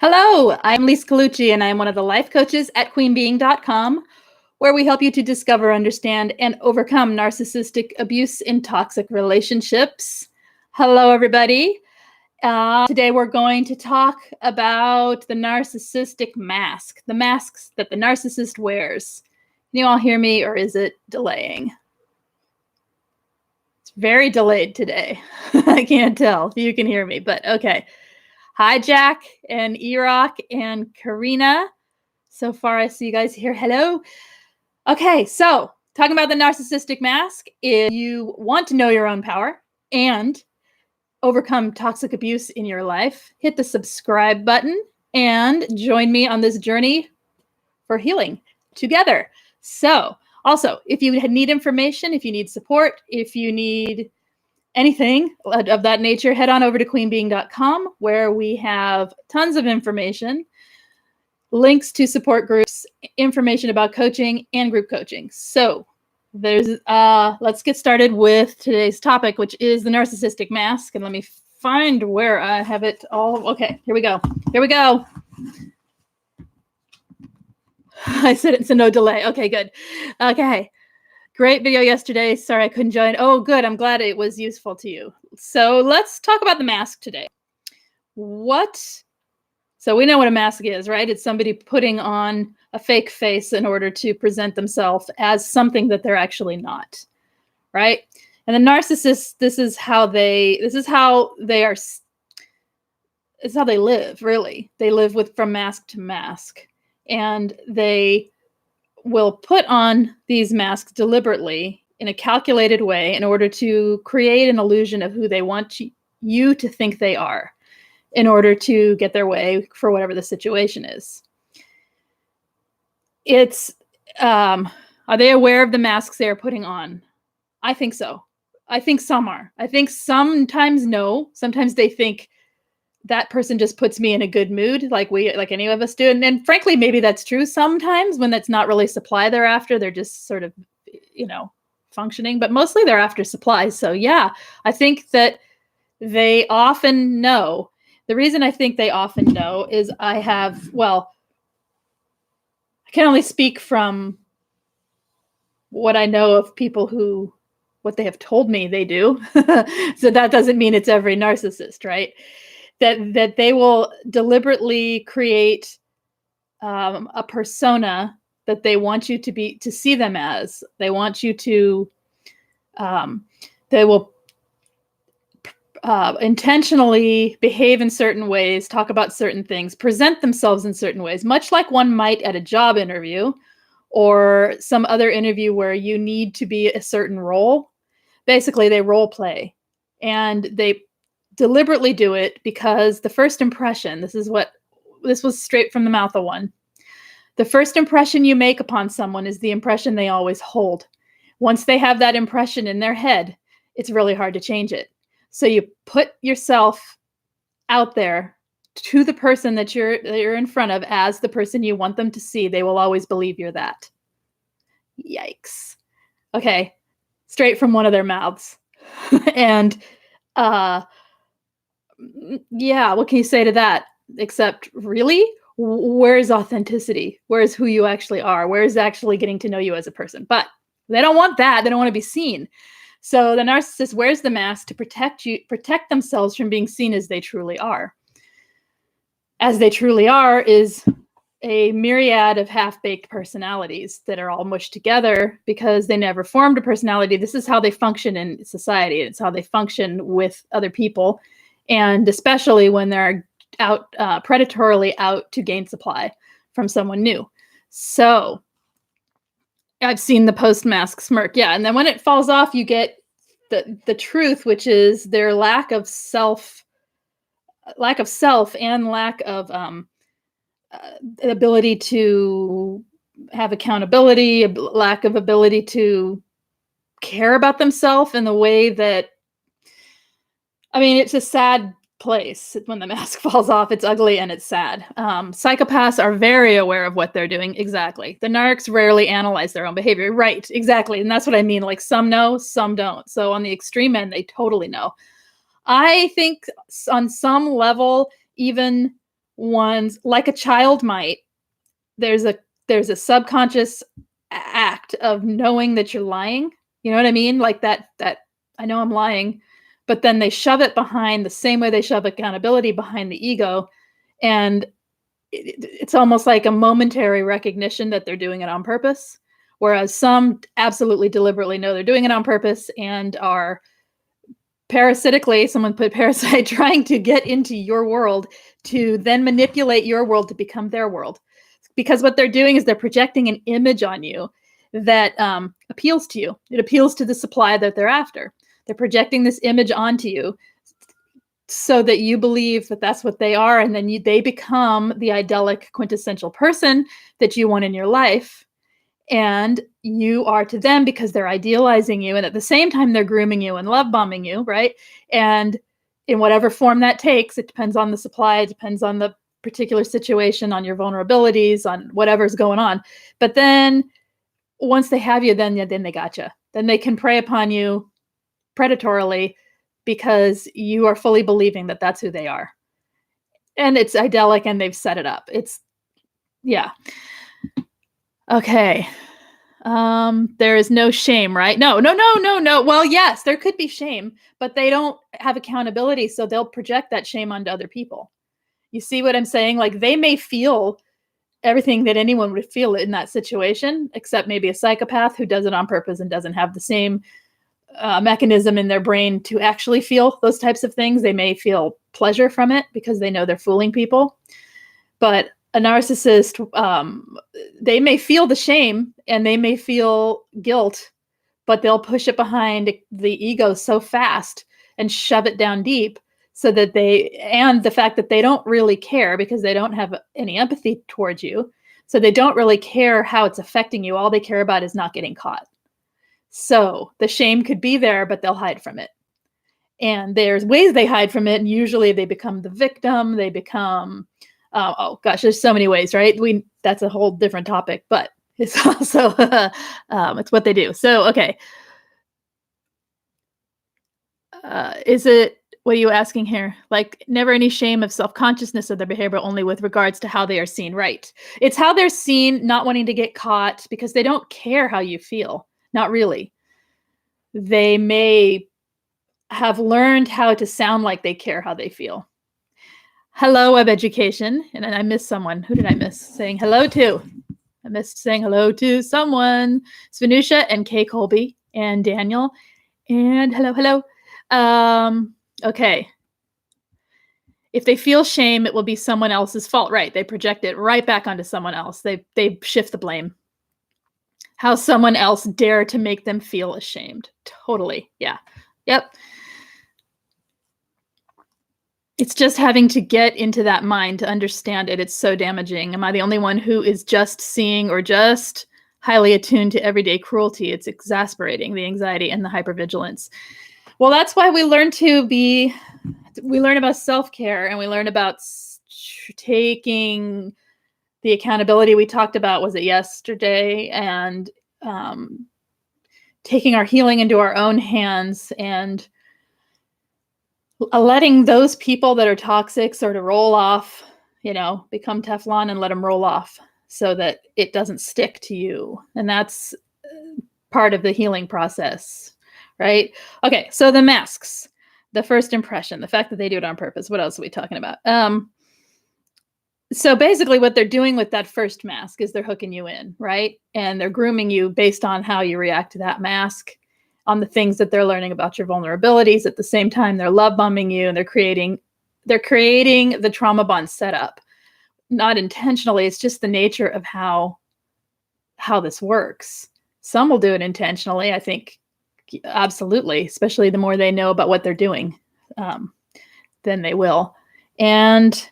Hello, I'm Lise Colucci, and I'm one of the life coaches at queenbeing.com, where we help you to discover, understand, and overcome narcissistic abuse in toxic relationships. Hello, everybody. Today, we're going to talk about the narcissistic mask, the masks that the narcissist wears. Can you all hear me, or is it delaying? It's very delayed today. I can't tell if you can hear me, but okay. Hi, Jack and Erock and Karina. So far, I see you guys here. Hello. Okay, so talking about the narcissistic mask. If you want to know your own power and overcome toxic abuse in your life, hit the subscribe button and join me on this journey for healing together. So also, if you need information, if you need support, if you need anything of that nature, head on over to queenbeing.com, where we have tons of information, links to support groups, information about coaching and group coaching. So let's get started with today's topic, which is the narcissistic mask. And let me find where I have it all. Okay, here we go. I said it's a no delay. Okay, good. Okay. Great video yesterday. Sorry I couldn't join. Oh, good. I'm glad it was useful to you. So let's talk about the mask today. So we know what a mask is, right? It's somebody putting on a fake face in order to present themselves as something that they're actually not, right? And the narcissists, this is how they live, really. They live from mask to mask, and they will put on these masks deliberately in a calculated way in order to create an illusion of who they want you to think they are in order to get their way for whatever the situation is. Are they aware of the masks they are putting on? I think so. I think some are. I think sometimes no. Sometimes they think that person just puts me in a good mood, like any of us do. And frankly, maybe that's true sometimes when that's not really supply they're after. They're just sort of, functioning, but mostly they're after supplies. So yeah, I think that they often know. The reason I think they often know is I can only speak from what I know of people what they have told me they do. So that doesn't mean it's every narcissist, right? That they will deliberately create a persona that they want you to see them as. They want you to, they will intentionally behave in certain ways, talk about certain things, present themselves in certain ways, much like one might at a job interview or some other interview where you need to be a certain role. Basically, they role play, and they deliberately do it because the first impression, this was straight from the mouth of one. The first impression you make upon someone is the impression they always hold. Once they have that impression in their head, it's really hard to change it. So you put yourself out there to the person that you're in front of as the person you want them to see. They will always believe you're that. Yikes. Okay. Straight from one of their mouths. And yeah, what can you say to that? Except, really? Where's authenticity? Where's who you actually are? Where's actually getting to know you as a person? But they don't want that. They don't want to be seen. So the narcissist wears the mask to protect themselves from being seen as they truly are. As they truly are is a myriad of half-baked personalities that are all mushed together because they never formed a personality. This is how they function in society. It's how they function with other people. And especially when they're out predatorily out to gain supply from someone new. So I've seen the post-mask smirk. Yeah. And then when it falls off, you get the truth, which is their lack of self and lack of ability to have accountability, lack of ability to care about themselves in the way that, it's a sad place when the mask falls off. It's ugly and it's sad. Psychopaths are very aware of what they're doing. Exactly. The narcs rarely analyze their own behavior. Right. Exactly. And that's what I mean. Like, some know, some don't. So on the extreme end, they totally know. I think on some level, even ones like a child might. There's a subconscious act of knowing that you're lying. You know what I mean? Like that I know I'm lying, but then they shove it behind the same way they shove accountability behind the ego. And it's almost like a momentary recognition that they're doing it on purpose. Whereas some absolutely deliberately know they're doing it on purpose and are parasitically, someone put parasite, trying to get into your world to then manipulate your world to become their world. Because what they're doing is they're projecting an image on you that appeals to you. It appeals to the supply that they're after. They're projecting this image onto you so that you believe that that's what they are. And then they become the idyllic, quintessential person that you want in your life. And you are to them because they're idealizing you. And at the same time, they're grooming you and love bombing you, right? And in whatever form that takes, it depends on the supply, it depends on the particular situation, on your vulnerabilities, on whatever's going on. But then once they have you, then they got you. Then they can prey upon you predatorily because you are fully believing that that's who they are. And it's idyllic and they've set it up. Yeah. Okay. There is no shame, right? No. Well, yes, there could be shame, but they don't have accountability. So they'll project that shame onto other people. You see what I'm saying? Like they may feel everything that anyone would feel in that situation, except maybe a psychopath who does it on purpose and doesn't have the same mechanism in their brain to actually feel those types of things. They may feel pleasure from it because they know they're fooling people. But a narcissist, they may feel the shame and they may feel guilt, but they'll push it behind the ego so fast and shove it down deep so that and the fact that they don't really care because they don't have any empathy towards you. So they don't really care how it's affecting you. All they care about is not getting caught. So the shame could be there, but they'll hide from it. And there's ways they hide from it. And usually they become the victim. They become, oh gosh, there's so many ways, right? That's a whole different topic, but it's also, it's what they do. So, okay. What are you asking here? Like never any shame of self-consciousness of their behavior, only with regards to how they are seen, right? It's how they're seen, not wanting to get caught because they don't care how you feel. Not really. They may have learned how to sound like they care how they feel. Hello, Web Education. And then I missed someone. Who did I miss saying hello to? I missed saying hello to someone. Svenusha and Kay Colby and Daniel. And hello. Okay. If they feel shame, it will be someone else's fault. Right. They project it right back onto someone else. They shift the blame. How someone else dare to make them feel ashamed. Totally. Yeah. Yep. It's just having to get into that mind to understand it. It's so damaging. Am I the only one who is just seeing or just highly attuned to everyday cruelty? It's exasperating, the anxiety and the hypervigilance. Well, that's why we learn about self-care and we learn about taking the accountability we talked about, was it yesterday? And taking our healing into our own hands and letting those people that are toxic sort of roll off, become Teflon and let them roll off so that it doesn't stick to you. And that's part of the healing process, right? Okay, so the masks, the first impression, the fact that they do it on purpose. What else are we talking about? So basically what they're doing with that first mask is they're hooking you in, right? And they're grooming you based on how you react to that mask, on the things that they're learning about your vulnerabilities. At the same time, they're love bombing you and they're creating the trauma bond setup. Not intentionally, it's just the nature of how this works. Some will do it intentionally, I think, absolutely, especially the more they know about what they're doing, then they will. And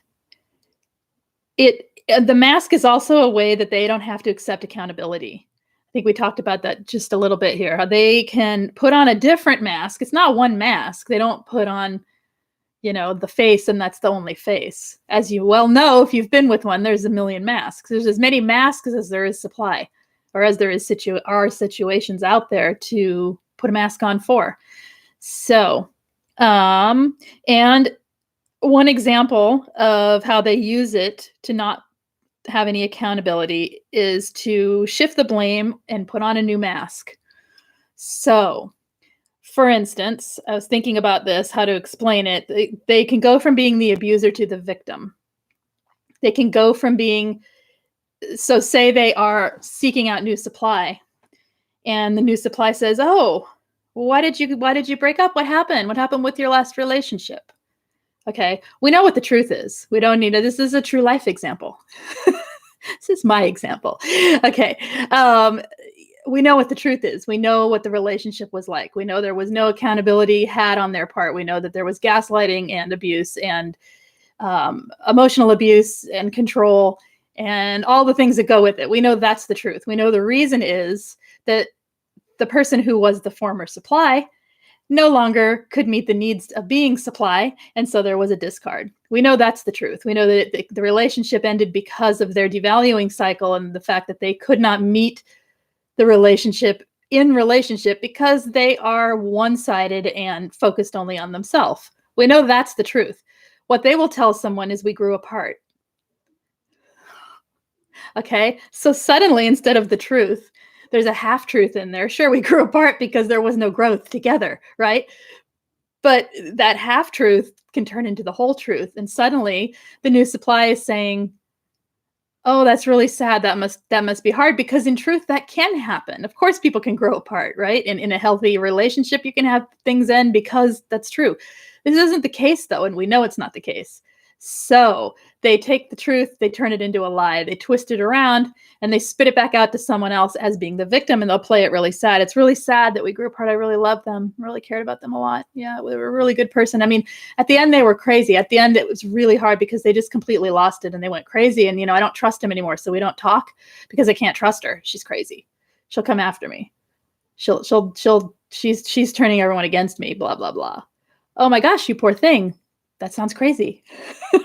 the mask is also a way that they don't have to accept accountability. I think we talked about that just a little bit here, how they can put on a different mask. It's not one mask. They don't put on, the face and that's the only face. As you well know, if you've been with one, there's a million masks. There's as many masks as there is supply, or as there is are situations out there to put a mask on for. So, and One example of how they use it to not have any accountability is to shift the blame and put on a new mask. So, for instance, I was thinking about this, how to explain it. They can go from being the abuser to the victim. They can go from being, so say they are seeking out new supply, and the new supply says, "Oh, why did you break up? What happened? What happened with your last relationship?" Okay, we know what the truth is. We don't need to. This is a true life example. This is my example. Okay. Um, we know what the truth is. We know what the relationship was like. We know there was no accountability had on their part. We know that there was gaslighting and abuse and emotional abuse and control and all the things that go with it. We know that's the truth. We know the reason is that the person who was the former supply no longer could meet the needs of being supply, and so there was a discard. We know that's the truth. We know that the relationship ended because of their devaluing cycle and the fact that they could not meet the relationship because they are one-sided and focused only on themselves. We know that's the truth. What they will tell someone is we grew apart. Okay? So suddenly, instead of the truth, there's a half truth in there. Sure, we grew apart because there was no growth together, right? But that half truth can turn into the whole truth. And suddenly the new supply is saying, "Oh, that's really sad. That must be hard," because in truth that can happen. Of course people can grow apart, right? In a healthy relationship you can have things end because that's true. This isn't the case though, and we know it's not the case. So they take the truth, they turn it into a lie, they twist it around, and they spit it back out to someone else as being the victim, and they'll play it really sad. "It's really sad that we grew apart. I really loved them, really cared about them a lot. Yeah, they were a really good person." I mean, at the end they were crazy. At the end it was really hard because they just completely lost it and they went crazy. And I don't trust him anymore, so we don't talk because I can't trust her. She's crazy. She'll come after me. She's turning everyone against me. Blah blah blah. Oh my gosh, you poor thing. That sounds crazy.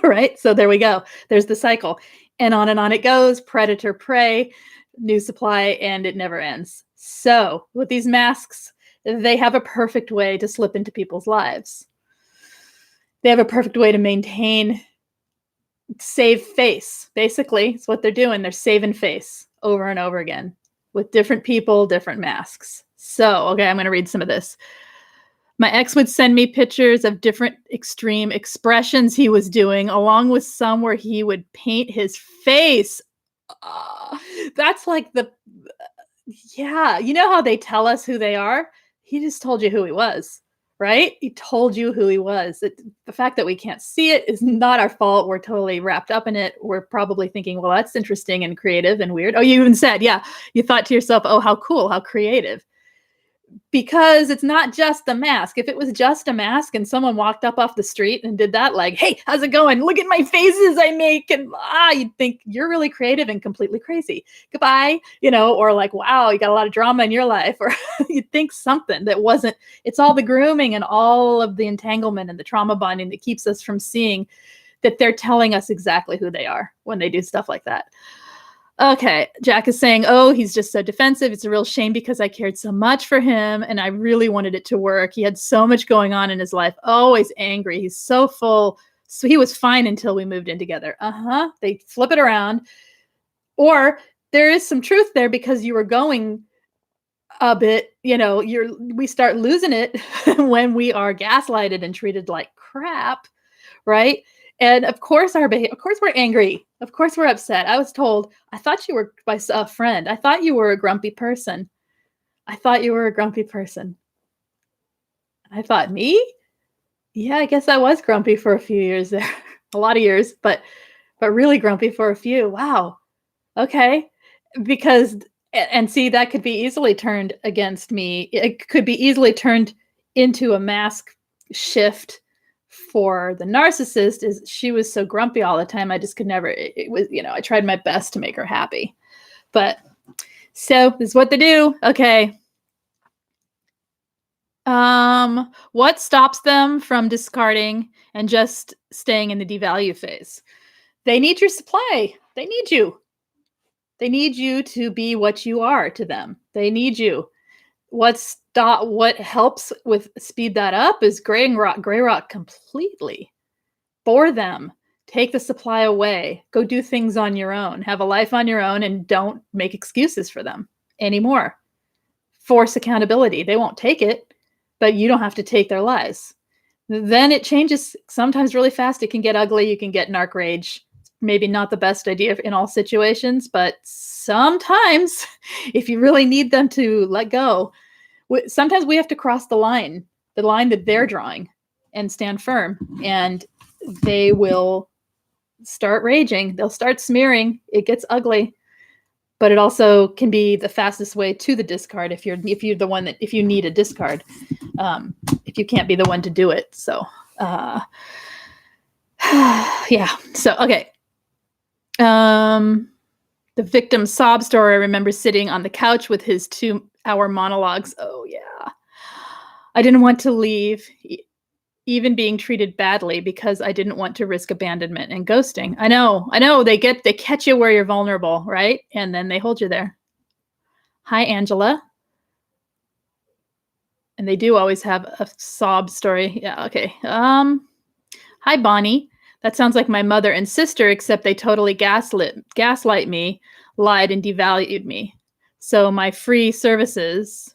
Right? So there we go. There's the cycle. And on it goes, predator, prey, new supply, and it never ends. So with these masks, they have a perfect way to slip into people's lives. They have a perfect way to maintain, save face. Basically, it's what they're doing. They're saving face over and over again with different people, different masks. So, okay, I'm going to read some of this. "My ex would send me pictures of different extreme expressions he was doing, along with some where he would paint his face." Ah, that's like yeah, you know how they tell us who they are? He just told you who he was, right? He told you who he was. The fact that we can't see it is not our fault. We're totally wrapped up in it. We're probably thinking, well, that's interesting and creative and weird. Oh, you even said, yeah, you thought to yourself, oh, how cool, how creative. Because it's not just a mask. If it was just a mask and someone walked up off the street and did that, like, "Hey, how's it going? Look at my faces I make." And you'd think you're really creative and completely crazy. Goodbye, or like, "Wow, you got a lot of drama in your life." Or you'd think something that wasn't, it's all the grooming and all of the entanglement and the trauma bonding that keeps us from seeing that they're telling us exactly who they are when they do stuff like that. Okay, Jack is saying, "Oh, he's just so defensive. It's a real shame because I cared so much for him and I really wanted it to work. He had so much going on in his life, always angry. He's so full. So he was fine until we moved in together." They flip it around. Or there is some truth there because you were going a bit, we start losing it when we are gaslighted and treated like crap, right? And of course of course we're angry. Of course we're upset. I was told, "I thought you were my a friend. I thought you were a grumpy person. I thought you were a grumpy person." I thought, "Me? Yeah, I guess I was grumpy for a few years there." A lot of years, but really grumpy for a few. Wow. Okay. Because and see, that could be easily turned against me. It could be easily turned into a mask shift for the narcissist. Is she was so grumpy all the time, I just could never, it was, I tried my best to make her happy. But so this is what they do. Okay. What stops them from discarding and just staying in the devalue phase? They need your supply. They need you. They need you to be what you are to them. They need you. What helps with speed that up is gray rock completely. for them. Take the supply away. Go do things on your own. Have a life on your own and don't make excuses for them anymore. Force accountability. They won't take it, but you don't have to take their lies. Then it changes sometimes really fast. It can get ugly. You can get narc rage. Maybe not the best idea in all situations, but sometimes if you really need them to let go, sometimes we have to cross the line that they're drawing, and stand firm, and they will start raging. They'll start smearing. It gets ugly, but it also can be the fastest way to the discard if you need a discard, if you can't be the one to do it. So, yeah. So, okay. The victim's sob story. I remember sitting on the couch with his 2-hour monologues. Oh yeah. I didn't want to leave, even being treated badly, because I didn't want to risk abandonment and ghosting. I know. They catch you where you're vulnerable, right? And then they hold you there. Hi, Angela. And they do always have a sob story. Yeah, okay. Hi, Bonnie. That sounds like my mother and sister, except they totally gaslight me, lied, and devalued me. So my free services.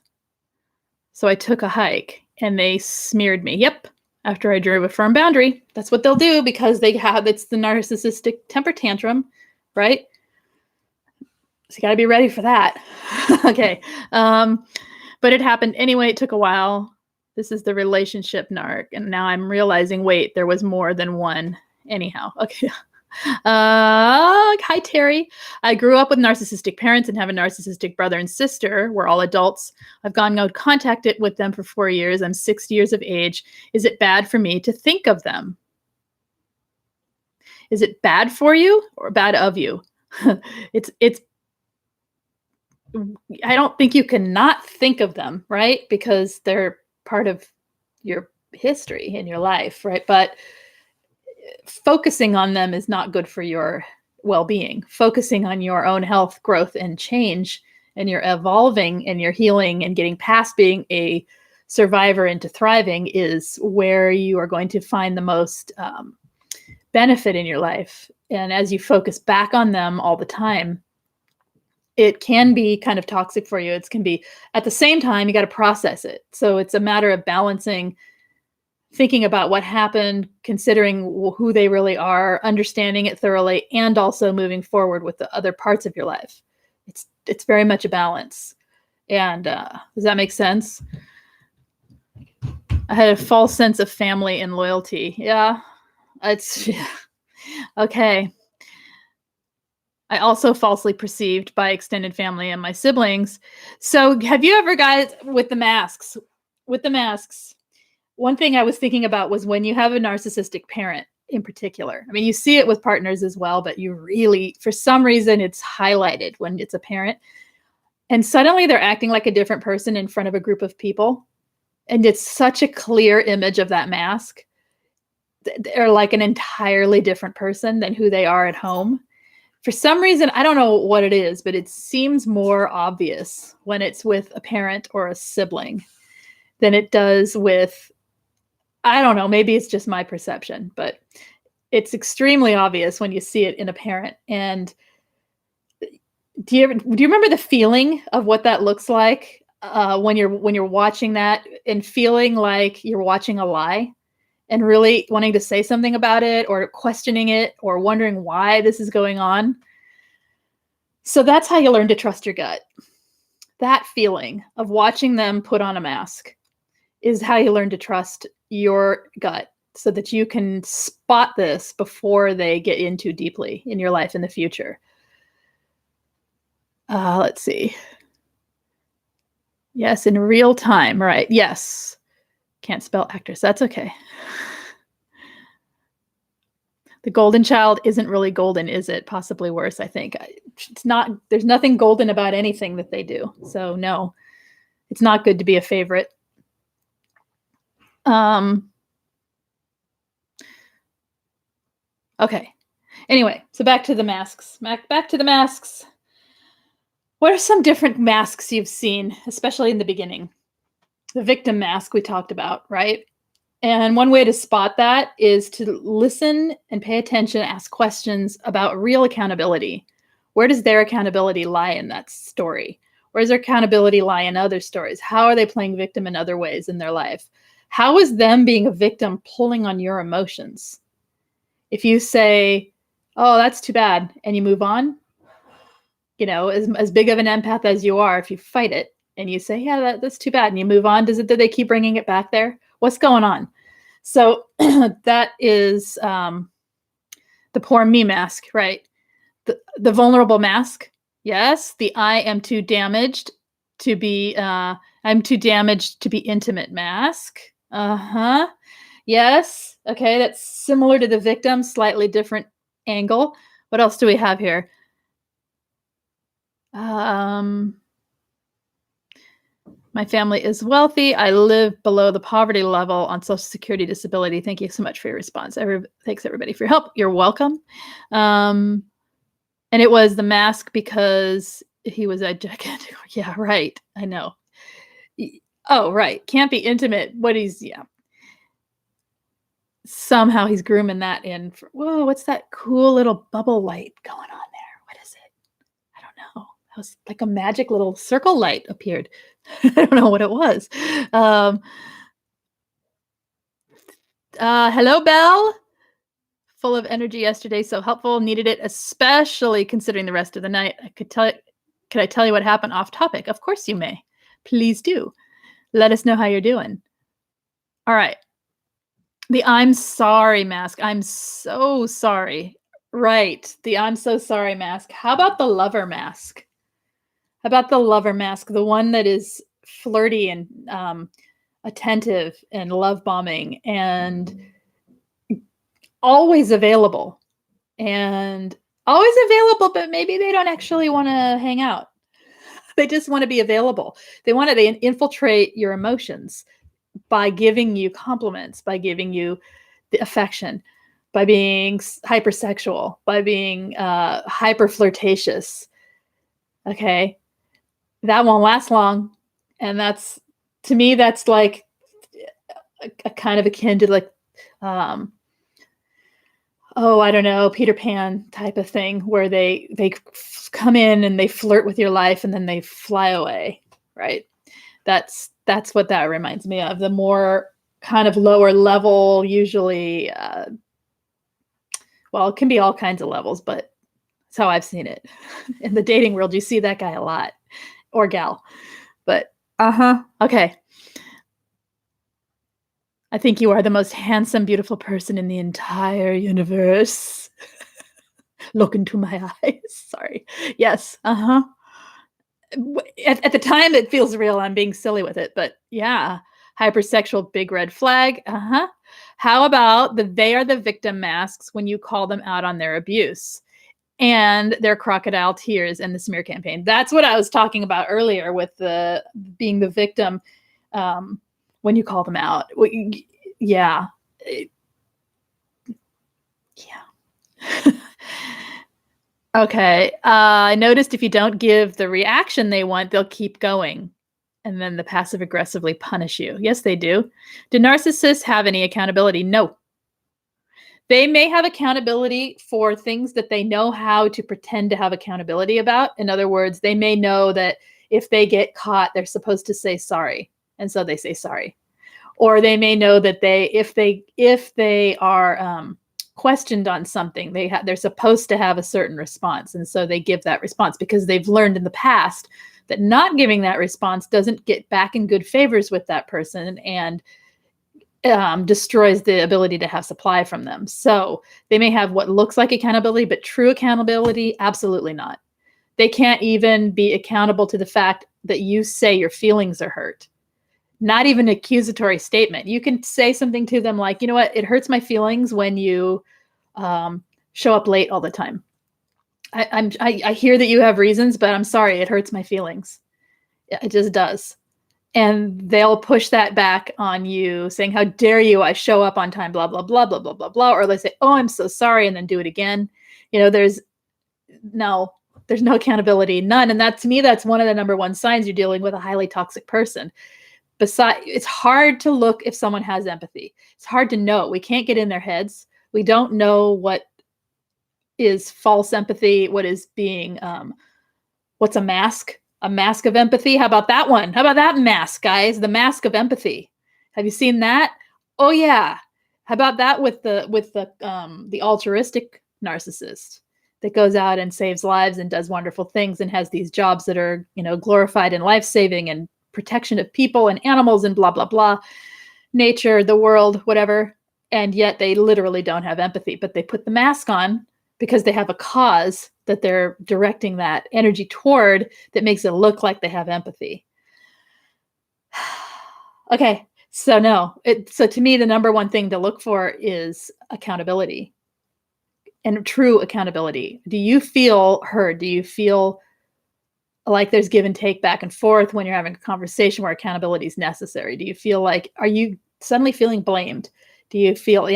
So I took a hike and they smeared me. Yep. After I drew a firm boundary. That's what they'll do, because it's the narcissistic temper tantrum, right? So you got to be ready for that. Okay. But it happened anyway. It took a while. This is the relationship narc. And now I'm realizing, wait, there was more than one. Anyhow. Okay. Hi, Terry. I grew up with narcissistic parents and have a narcissistic brother and sister. We're all adults. I've gone no contact with them for 4 years. I'm 60 years of age. Is it bad for me to think of them? Is it bad for you or bad of you? It's I don't think you can not think of them, right? Because they're part of your history in your life, right? But focusing on them is not good for your well-being. Focusing on your own health, growth, and change, and your evolving and your healing and getting past being a survivor into thriving is where you are going to find the most benefit in your life. And as you focus back on them all the time, it can be kind of toxic for you. It can be, at the same time, you got to process it. So it's a matter of balancing, thinking about what happened, considering who they really are, understanding it thoroughly, and also moving forward with the other parts of your life. It's very much a balance. And does that make sense? I had a false sense of family and loyalty. Yeah, okay. I also falsely perceived by extended family and my siblings. So have you ever, guys, with the masks, one thing I was thinking about was when you have a narcissistic parent in particular. I mean, you see it with partners as well, but you really, for some reason, it's highlighted when it's a parent. And suddenly they're acting like a different person in front of a group of people. And it's such a clear image of that mask. They're like an entirely different person than who they are at home. For some reason, I don't know what it is, but it seems more obvious when it's with a parent or a sibling than it does with, I don't know, maybe it's just my perception, but it's extremely obvious when you see it in a parent. And do you remember the feeling of what that looks like when you're watching that and feeling like you're watching a lie and really wanting to say something about it or questioning it or wondering why this is going on? So that's how you learn to trust your gut. That feeling of watching them put on a mask is how you learn to trust your gut, so that you can spot this before they get in too deeply in your life in the future. Let's see. Yes, in real time, right? Yes. Can't spell actress. That's okay. The golden child isn't really golden, is it? Possibly worse, I think. It's not. There's nothing golden about anything that they do. So no, it's not good to be a favorite. Okay. Anyway, so back to the masks. Back to the masks. What are some different masks you've seen, especially in the beginning? The victim mask we talked about, right? And one way to spot that is to listen and pay attention, ask questions about real accountability. Where does their accountability lie in that story? Where does their accountability lie in other stories? How are they playing victim in other ways in their life? How is them being a victim pulling on your emotions? If you say, oh, that's too bad, and you move on, as big of an empath as you are, if you fight it and you say, yeah, that's too bad, and you move on, do they keep bringing it back there? What's going on? So that is the poor me mask, right? The vulnerable mask. Yes, the I am too damaged to be intimate mask. Yes. Okay, that's similar to the victim, slightly different angle. What else do we have here? My family is wealthy. I live below the poverty level on Social Security disability. Thank you so much for your response. Thanks everybody for your help. You're welcome. And it was the mask because he was a gigantic. Yeah, right. I know. Oh, right. Can't be intimate. Somehow he's grooming that in. Whoa, what's that cool little bubble light going on there? What is it? I don't know. It was like a magic little circle light appeared. I don't know what it was. Hello, Belle. Full of energy yesterday, so helpful. Needed it, especially considering the rest of the night. Could I tell you what happened off topic? Of course you may. Please do. Let us know how you're doing. All right. The I'm sorry mask. I'm so sorry. Right. The I'm so sorry mask. How about the lover mask? The one that is flirty and attentive and love bombing and always available, but maybe they don't actually want to hang out. They just want to be available. They want to infiltrate your emotions by giving you compliments, by giving you the affection, by being hypersexual, by being hyper flirtatious. Okay. That won't last long. And to me, that's like a kind of akin to like, I don't know, Peter Pan type of thing where they come in and they flirt with your life and then they fly away, right? That's what that reminds me of. The more kind of lower level, usually, it can be all kinds of levels, but that's how I've seen it. In the dating world, you see that guy a lot, or gal. But, okay. I think you are the most handsome, beautiful person in the entire universe. Look into my eyes. Sorry. Yes. At the time, it feels real. I'm being silly with it. But yeah, hypersexual, big red flag. How about they are the victim masks when you call them out on their abuse and their crocodile tears and the smear campaign? That's what I was talking about earlier with being the victim. When you call them out. Yeah. Yeah. Okay. I noticed if you don't give the reaction they want, they'll keep going. And then the passive aggressively punish you. Yes, they do. Do narcissists have any accountability? No. They may have accountability for things that they know how to pretend to have accountability about. In other words, they may know that if they get caught, they're supposed to say sorry. And so they say sorry. Or they may know that if they are questioned on something, they're supposed to have a certain response. And so they give that response because they've learned in the past that not giving that response doesn't get back in good favors with that person and destroys the ability to have supply from them. So they may have what looks like accountability, but true accountability, absolutely not. They can't even be accountable to the fact that you say your feelings are hurt. Not even an accusatory statement. You can say something to them like, you know what, it hurts my feelings when you show up late all the time. I hear that you have reasons, but I'm sorry, it hurts my feelings. It just does. And they'll push that back on you saying, how dare you, I show up on time, blah, blah, blah, blah, blah, blah, blah. Or they say, oh, I'm so sorry, and then do it again. There's no accountability, none. And to me, that's one of the number one signs you're dealing with a highly toxic person. it's hard to look if someone has empathy. It's hard to know. We can't get in their heads. We don't know what is false empathy, what is being, what's a mask? A mask of empathy? How about that one? How about that mask, guys? The mask of empathy. Have you seen that? Oh yeah. How about that with the altruistic narcissist that goes out and saves lives and does wonderful things and has these jobs that are, glorified and life-saving and protection of people and animals and blah, blah, blah, nature, the world, whatever. And yet they literally don't have empathy, but they put the mask on because they have a cause that they're directing that energy toward that makes it look like they have empathy. Okay. So so to me, the number one thing to look for is accountability and true accountability. Do you feel heard? Do you feel like there's give and take back and forth when you're having a conversation where accountability is necessary? Do you feel like, are you suddenly feeling blamed? Do you feel,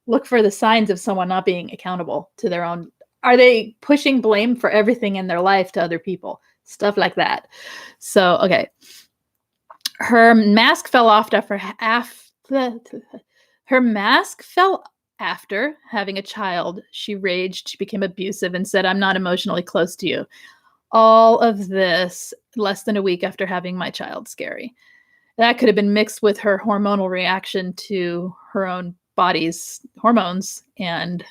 look for the signs of someone not being accountable to their own? Are they pushing blame for everything in their life to other people? Stuff like that. So, okay. Her mask fell off after her mask fell after having a child. She raged, she became abusive and said, "I'm not emotionally close to you." All of this less than a week after having my child. Scary. That could have been mixed with her hormonal reaction to her own body's hormones, and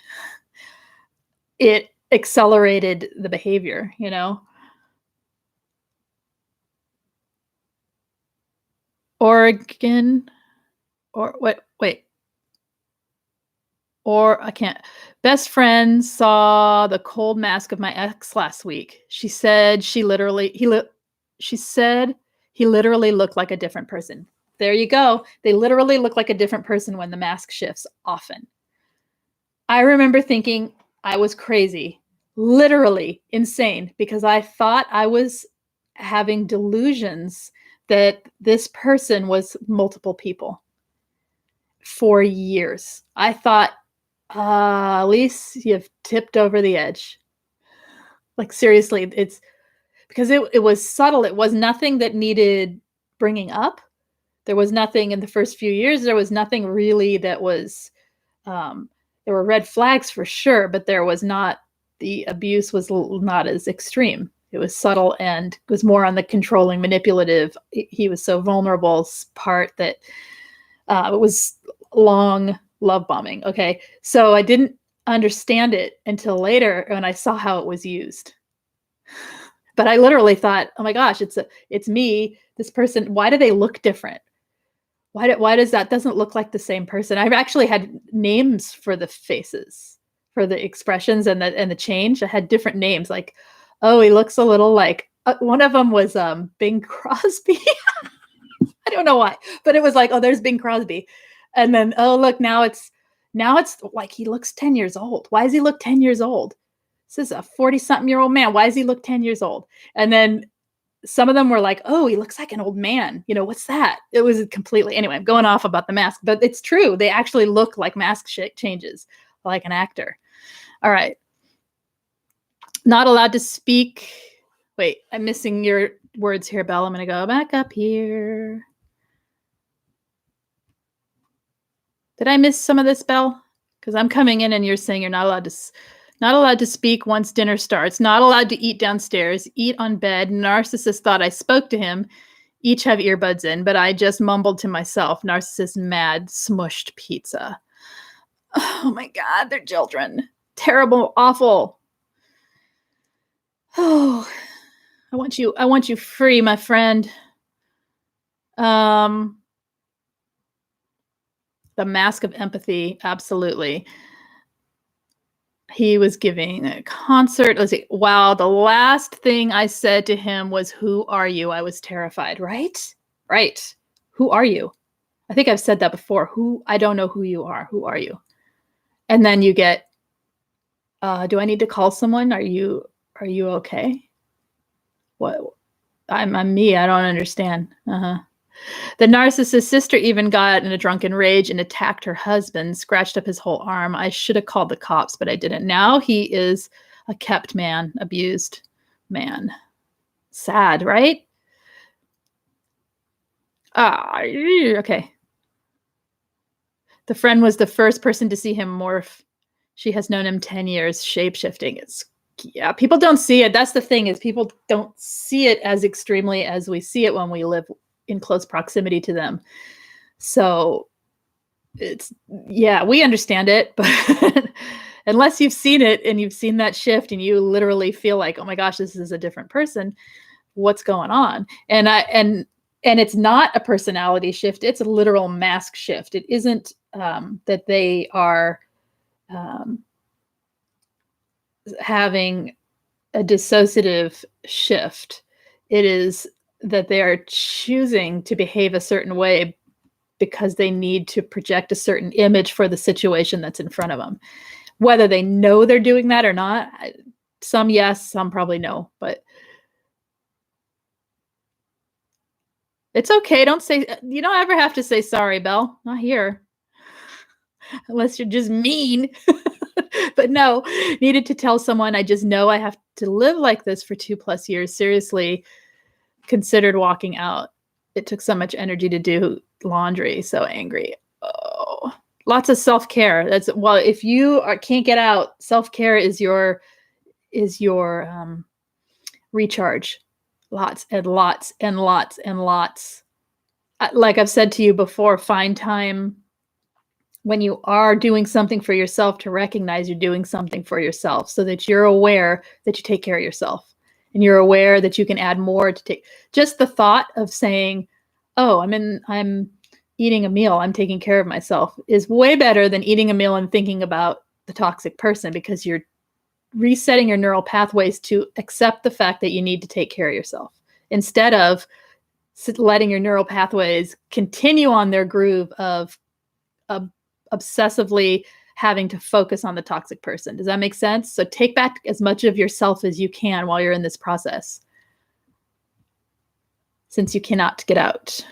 it accelerated the behavior, Oregon, or what? Wait. Or I can't. Best friend saw the cold mask of my ex last week. She said he literally looked like a different person. There you go. They literally look like a different person when the mask shifts often. I remember thinking I was crazy, literally insane, because I thought I was having delusions that this person was multiple people for years. I thought, Lise, you've tipped over the edge. Like, seriously, it's because it was subtle. It was nothing that needed bringing up. There was nothing in the first few years. There was nothing really that was, there were red flags for sure, but there was not, the abuse was not as extreme. It was subtle and was more on the controlling, manipulative. He was so vulnerable part that it was long love bombing. Okay. So I didn't understand it until later when I saw how it was used. But I literally thought, oh my gosh, it's me, this person. Why do they look different? Why does that doesn't look like the same person? I've actually had names for the faces, for the expressions and the change. I had different names, like, oh, he looks a little like, one of them was Bing Crosby. I don't know why, but it was like, oh, there's Bing Crosby. And then, oh, look, now it's like he looks 10 years old. Why does he look 10 years old? This is a 40-something-year-old man. Why does he look 10 years old? And then some of them were like, oh, he looks like an old man. What's that? It was completely, anyway, I'm going off about the mask, but it's true. They actually look like mask changes, like an actor. All right. Not allowed to speak. Wait, I'm missing your words here, Belle. I'm going to go back up here. Did I miss some of this, Belle? Because I'm coming in and you're saying you're not allowed to speak once dinner starts. Not allowed to eat downstairs. Eat on bed. Narcissist thought I spoke to him. Each have earbuds in, but I just mumbled to myself. Narcissist mad. Smushed pizza. Oh my God, they're children. Terrible, awful. Oh, I want you free, my friend. The mask of empathy, absolutely. He was giving a concert. Let's see. Wow, the last thing I said to him was, "Who are you?" I was terrified. Right? Right. Who are you? I think I've said that before. I don't know who you are. Who are you? And then you get, do I need to call someone? Are you okay? What? I'm me. I don't understand. The narcissist's sister even got in a drunken rage and attacked her husband, scratched up his whole arm. I should have called the cops, but I didn't. Now he is a kept man, abused man. Sad, right? Okay. The friend was the first person to see him morph. She has known him 10 years, shape-shifting. Yeah, people don't see it. That's the thing, is people don't see it as extremely as we see it when we live in close proximity to them. So yeah, we understand it, but unless you've seen it and you've seen that shift and you literally feel like, oh my gosh, this is a different person, what's going on? And it's not a personality shift. It's a literal mask shift. It isn't that they are having a dissociative shift. It is that they are choosing to behave a certain way because they need to project a certain image for the situation that's in front of them. Whether they know they're doing that or not, some yes, some probably no, but it's okay. You don't ever have to say sorry, Belle. Not here. Unless you're just mean. But no, needed to tell someone, I just know I have to live like this for 2+ years. Seriously, considered walking out. It took so much energy to do laundry. So angry. Oh, lots of self-care. If you can't get out, self-care is your recharge. Lots and lots and lots and lots. Like I've said to you before, find time when you are doing something for yourself to recognize you're doing something for yourself, so that you're aware that you take care of yourself, and you're aware that you can add more to take. Just the thought of saying, oh, I'm eating a meal, I'm taking care of myself, is way better than eating a meal and thinking about the toxic person, because you're resetting your neural pathways to accept the fact that you need to take care of yourself, instead of letting your neural pathways continue on their groove of obsessively having to focus on the toxic person. Does that make sense? So take back as much of yourself as you can while you're in this process, since you cannot get out.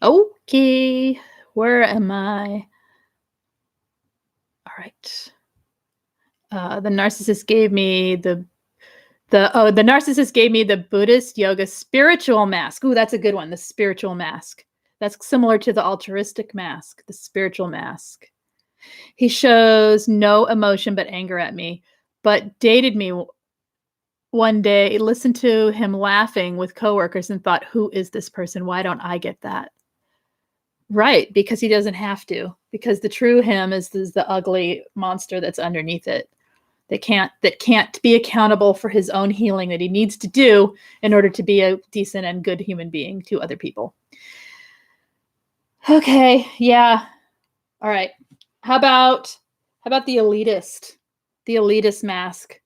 Okay, where am I? All right. The narcissist gave me the narcissist gave me the Buddhist yoga spiritual mask. Ooh, that's a good one. The spiritual mask. That's similar to the altruistic mask, the spiritual mask. He shows no emotion but anger at me, but dated me one day, listened to him laughing with coworkers and thought, who is this person? Why don't I get that? Right, because he doesn't have to. Because the true him is the ugly monster that's underneath it. That can't be accountable for his own healing that he needs to do in order to be a decent and good human being to other people. Okay, yeah. All right. How about the elitist? The elitist mask.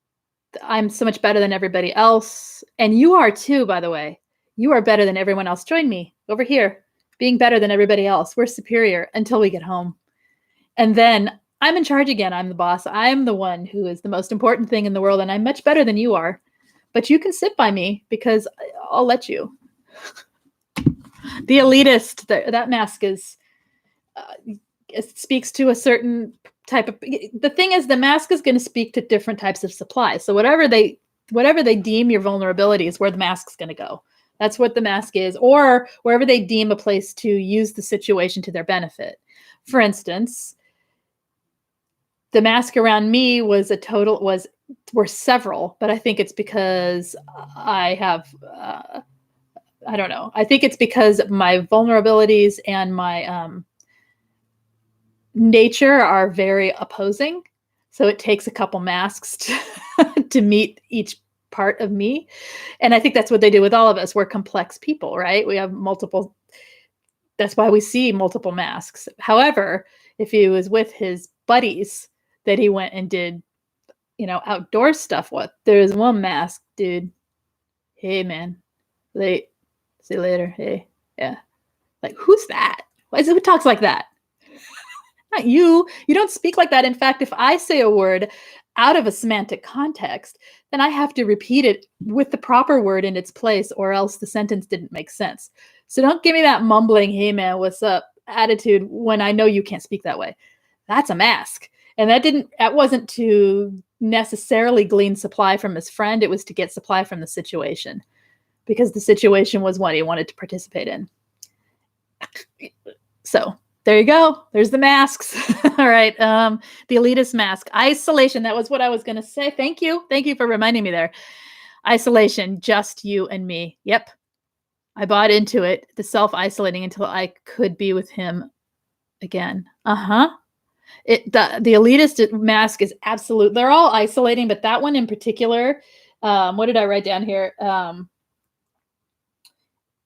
I'm so much better than everybody else. And you are too, by the way. You are better than everyone else. Join me over here. Being better than everybody else. We're superior until we get home. And then I'm in charge again. I'm the boss. I'm the one who is the most important thing in the world, and I'm much better than you are. But you can sit by me because I'll let you. The elitist, that mask is it speaks to a certain type of. The thing is, the mask is going to speak to different types of supply. So whatever they deem your vulnerability is where the mask's going to go. That's what the mask is, or wherever they deem a place to use the situation to their benefit. For instance, the mask around me were several, but I think it's because I have, I don't know. I think it's because my vulnerabilities and my nature are very opposing. So it takes a couple masks to meet each part of me. And I think that's what they do with all of us. We're complex people, right? We have multiple. That's why we see multiple masks. However, if he was with his buddies that he went and did, outdoor stuff with, there's one mask, dude. Hey, man. Late. See you later. Hey. Yeah. Like, who's that? Who talks like that? Not you. You don't speak like that. In fact, if I say a word out of a semantic context, then I have to repeat it with the proper word in its place, or else the sentence didn't make sense. So don't give me that mumbling, hey man, what's up attitude when I know you can't speak that way. That's a mask. And that wasn't to necessarily glean supply from his friend. It was to get supply from the situation, because the situation was what he wanted to participate in. So there you go. There's the masks. All right. The elitist mask. Isolation. That was what I was going to say. Thank you. Thank you for reminding me there. Isolation. Just you and me. Yep. I bought into it. The self-isolating until I could be with him again. Uh-huh. The elitist mask is absolute. They're all isolating, but that one in particular, what did I write down here?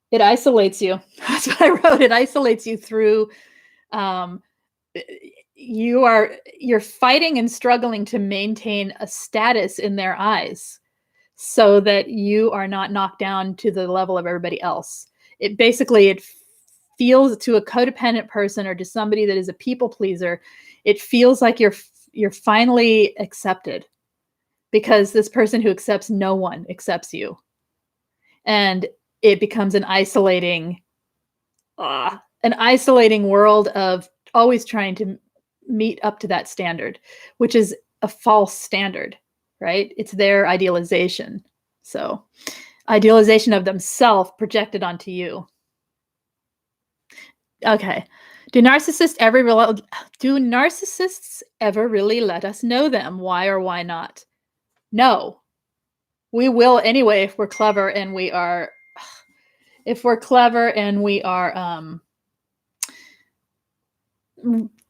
It isolates you. That's what I wrote. It isolates you through, you're fighting and struggling to maintain a status in their eyes so that you are not knocked down to the level of everybody else. It feels to a codependent person or to somebody that is a people pleaser, it feels like you're finally accepted, because this person who accepts no one accepts you. And it becomes an isolating world of always trying to meet up to that standard, which is a false standard, right? It's their idealization. So idealization of themselves projected onto you. Okay. Do narcissists ever really let us know them? Why or why not? No. We will anyway if we're clever and we are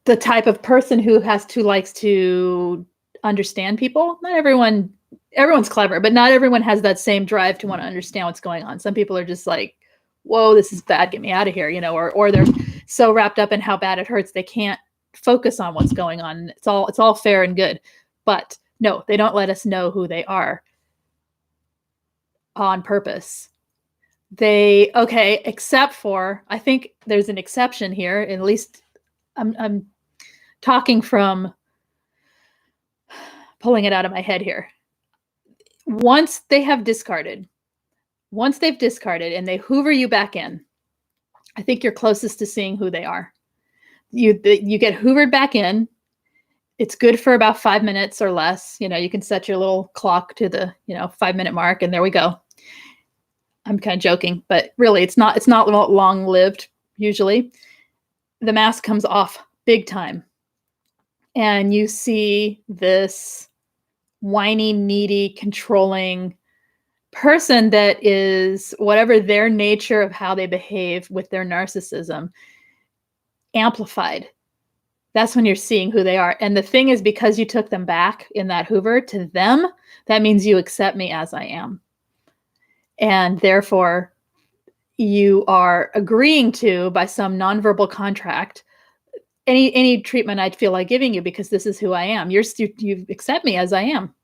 the type of person who likes to understand people. Not everyone's clever, but not everyone has that same drive to want to understand what's going on. Some people are just like, whoa, this is bad, get me out of here, or they're so wrapped up in how bad it hurts they can't focus on what's going on. It's all fair and good. But no, they don't let us know who they are on purpose. Except for, I think there's an exception here, at least I'm talking from pulling it out of my head here. Once they've discarded and they hoover you back in, I think you're closest to seeing who they are. You get hoovered back in. It's good for about 5 minutes or less. You can set your little clock to the 5-minute mark, and there we go. I'm kind of joking, but really it's not long lived. Usually the mask comes off big time, and you see this whiny, needy, controlling person that is, whatever their nature of how they behave with their narcissism, amplified. That's when you're seeing who they are. And the thing is, because you took them back in that hoover to them, that means you accept me as I am. And therefore, you are agreeing to, by some nonverbal contract, any treatment I'd feel like giving you, because this is who I am. You accept me as I am.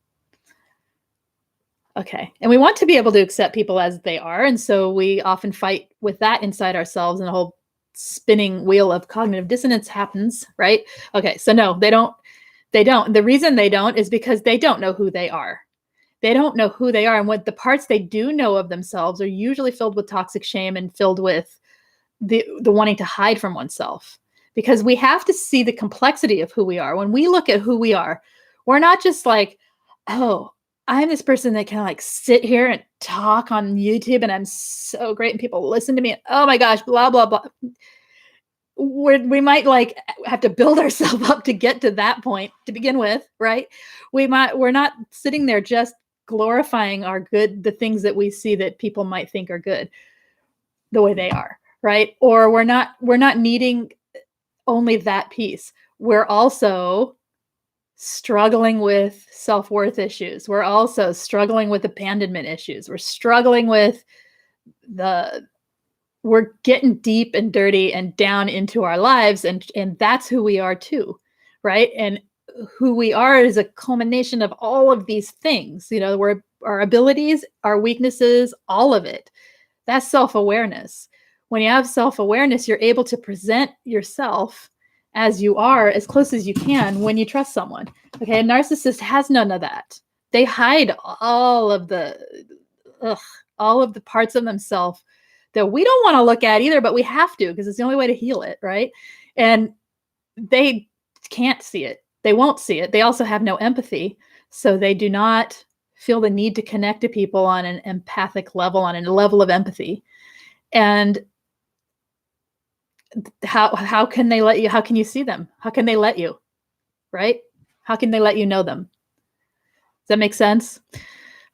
Okay. And we want to be able to accept people as they are. And so we often fight with that inside ourselves, and a whole spinning wheel of cognitive dissonance happens, right? Okay. So no, they don't. The reason they don't is because they don't know who they are. They don't know who they are. And what the parts they do know of themselves are usually filled with toxic shame and filled with the wanting to hide from oneself, because we have to see the complexity of who we are. When we look at who we are, we're not just like, oh, I'm this person that can like sit here and talk on YouTube and I'm so great and people listen to me. And, oh my gosh, blah, blah, blah. We might like have to build ourselves up to get to that point to begin with, right? We're not sitting there just glorifying the things that we see that people might think are good the way they are, right? Or we're not needing only that piece. We're also struggling with self-worth issues. We're also struggling with abandonment issues. We're struggling with we're getting deep and dirty and down into our lives, and that's who we are too, right? And who we are is a culmination of all of these things, we're our abilities, our weaknesses, all of it. That's self-awareness. When you have self-awareness, you're able to present yourself as you are, as close as you can, when you trust someone. Okay, a narcissist has none of that. They hide all of the parts of themselves that we don't want to look at either, but we have to, because it's the only way to heal it, right? And they can't see it. They won't see it. They also have no empathy. So they do not feel the need to connect to people on an empathic level, on a level of empathy. And how can they let you? How can you see them? How can they let you? Right? How can they let you know them? Does that make sense?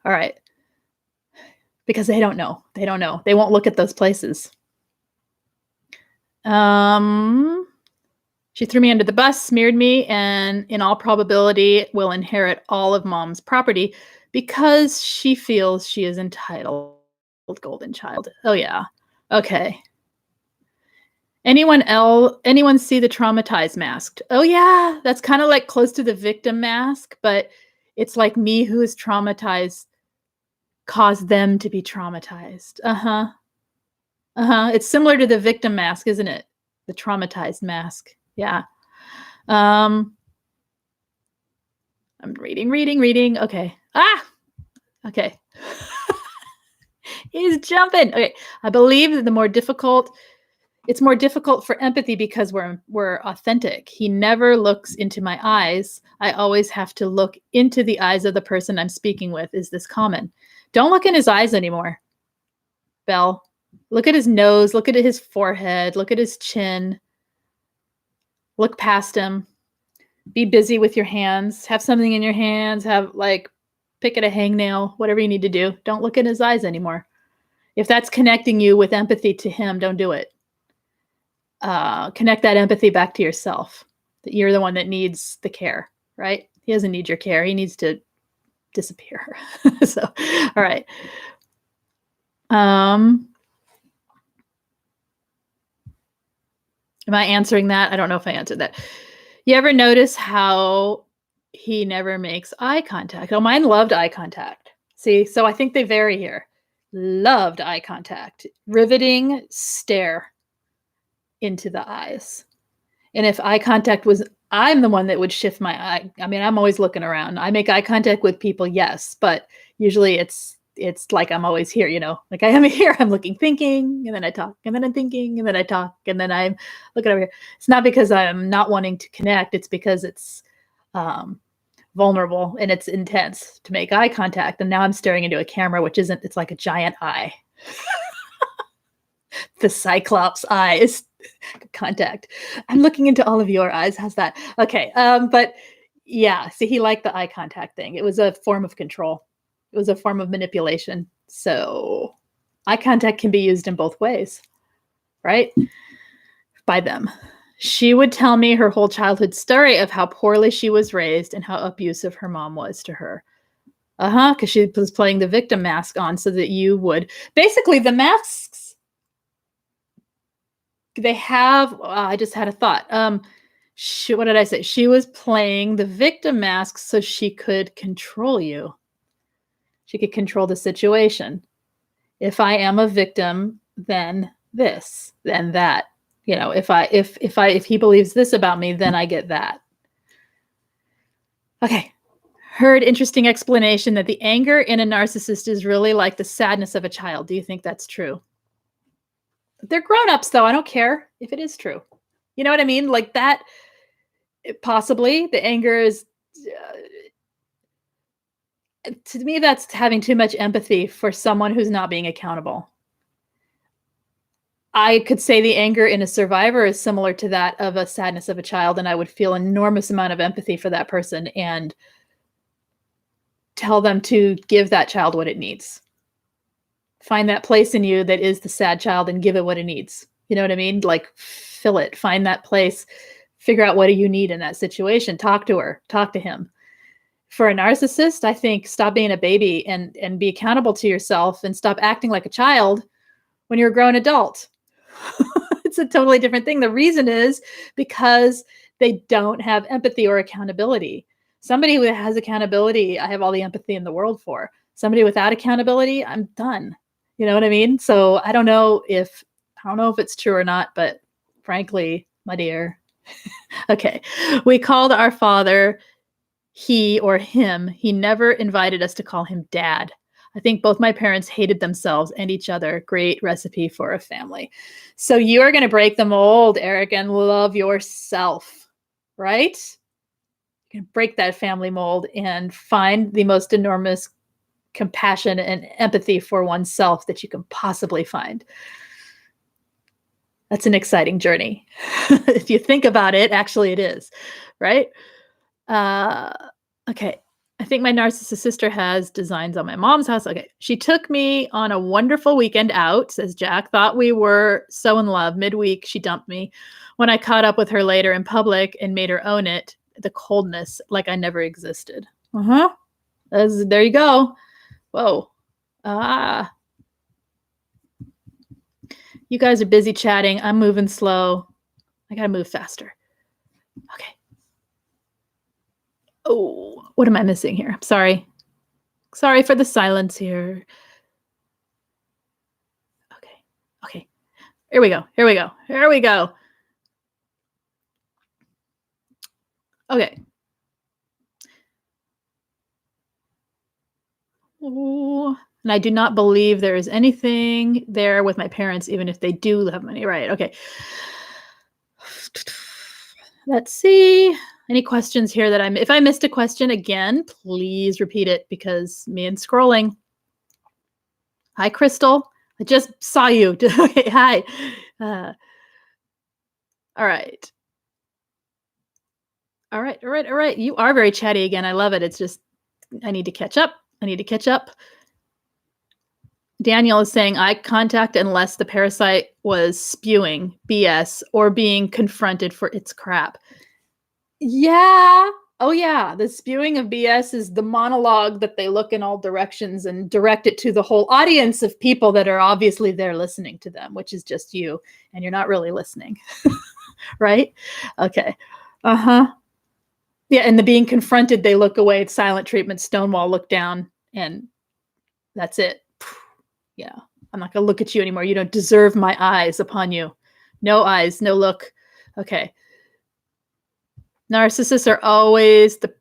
All right. Because they don't know. They don't know. They won't look at those places. She threw me under the bus, smeared me, and in all probability will inherit all of mom's property because she feels she is entitled. Golden child. Oh yeah. Okay. Anyone see the traumatized masked? Oh yeah, that's kind of like close to the victim mask, but it's like me who is traumatized caused them to be traumatized. It's similar to the victim mask, isn't it? The traumatized mask. Yeah. I'm reading. Okay. Okay. He's jumping. Okay. I believe that it's more difficult for empathy because we're authentic. He never looks into my eyes. I always have to look into the eyes of the person I'm speaking with. Is this common? Don't look in his eyes anymore, Belle. Look at his nose. Look at his forehead. Look at his chin. Look past him. Be busy with your hands. Have something in your hands. Pick at a hangnail, whatever you need to do. Don't look in his eyes anymore. If that's connecting you with empathy to him, don't do it. Connect that empathy back to yourself. That you're the one that needs the care, right? He doesn't need your care. He needs to disappear. So, all right. Am I answering that? I don't know if I answered that. You ever notice how he never makes eye contact? Oh, mine loved eye contact. See, so I think they vary here. Loved eye contact. Riveting stare into the eyes. And if eye contact was, I'm the one that would shift my eye. I mean, I'm always looking around. I make eye contact with people, yes, but usually it's like I'm always here, like I am here, I'm looking, thinking, and then I talk, and then I'm thinking, and then I talk, and then I'm looking over here. It's not because I'm not wanting to connect. It's because it's vulnerable and it's intense to make eye contact. And now I'm staring into a camera, which isn't, it's like a giant eye. The Cyclops eyes contact. I'm looking into all of your eyes. How's that? Okay. But yeah, see, he liked the eye contact thing. It was a form of control. It was a form of manipulation. So eye contact can be used in both ways, right? By them. She would tell me her whole childhood story of how poorly she was raised and how abusive her mom was to her. Because she was playing the victim mask on so that you would. Basically, the masks, they have, I just had a thought. What did I say? She was playing the victim mask so she could control you. She could control the situation. If I am a victim, then this, then that. If he believes this about me, then I get that. Okay. Heard interesting explanation that the anger in a narcissist is really like the sadness of a child. Do you think that's true? They're grown-ups, though. I don't care if it is true. You know what I mean? Like that, possibly the anger is, to me, that's having too much empathy for someone who's not being accountable. I could say the anger in a survivor is similar to that of a sadness of a child, and I would feel an enormous amount of empathy for that person and tell them to give that child what it needs. Find that place in you that is the sad child and give it what it needs. You know what I mean? Like fill it, find that place, figure out what do you need in that situation. Talk to her, talk to him. For a narcissist, I think stop being a baby and be accountable to yourself and stop acting like a child when you're a grown adult. It's a totally different thing. The reason is because they don't have empathy or accountability. Somebody who has accountability, I have all the empathy in the world for. Somebody without accountability, I'm done. You know what I mean? So I don't know if it's true or not, but frankly, my dear. Okay. We called our father he or him. He never invited us to call him dad. I think both my parents hated themselves and each other. Great recipe for a family. So you are going to break the mold, Eric, and love yourself, right? You can break that family mold and find the most enormous compassion and empathy for oneself that you can possibly find. That's an exciting journey. If you think about it, actually it is, right? Uh, okay. I think my narcissist sister has designs on my mom's house. Okay. She took me on a wonderful weekend out, says Jack. Thought we were so in love. Midweek, she dumped me. When I caught up with her later in public and made her own it, the coldness, like I never existed. Uh-huh. There you go. Whoa. Ah. You guys are busy chatting. I'm moving slow. I gotta move faster. Okay. Oh, what am I missing here? Sorry. Sorry for the silence here. Okay. Okay. Here we go. Here we go. Here we go. Okay. Oh, and I do not believe there is anything there with my parents, even if they do have money. Right. Okay. Let's see. Any questions here that if I missed a question again, please repeat it because me and scrolling. Hi, Crystal. I just saw you. Okay, hi. All right. All right. All right. All right. You are very chatty again. I love it. It's just, I need to catch up. I need to catch up. Daniel is saying eye contact unless the parasite was spewing BS or being confronted for its crap. Yeah. Oh, yeah. The spewing of BS is the monologue that they look in all directions and direct it to the whole audience of people that are obviously there listening to them, which is just you, and you're not really listening. Right? Okay. Uh-huh. Yeah, and the being confronted, they look away. It's silent treatment, Stonewall, look down, and that's it. Yeah. I'm not going to look at you anymore. You don't deserve my eyes upon you. No eyes, no look. Okay. Narcissists are always the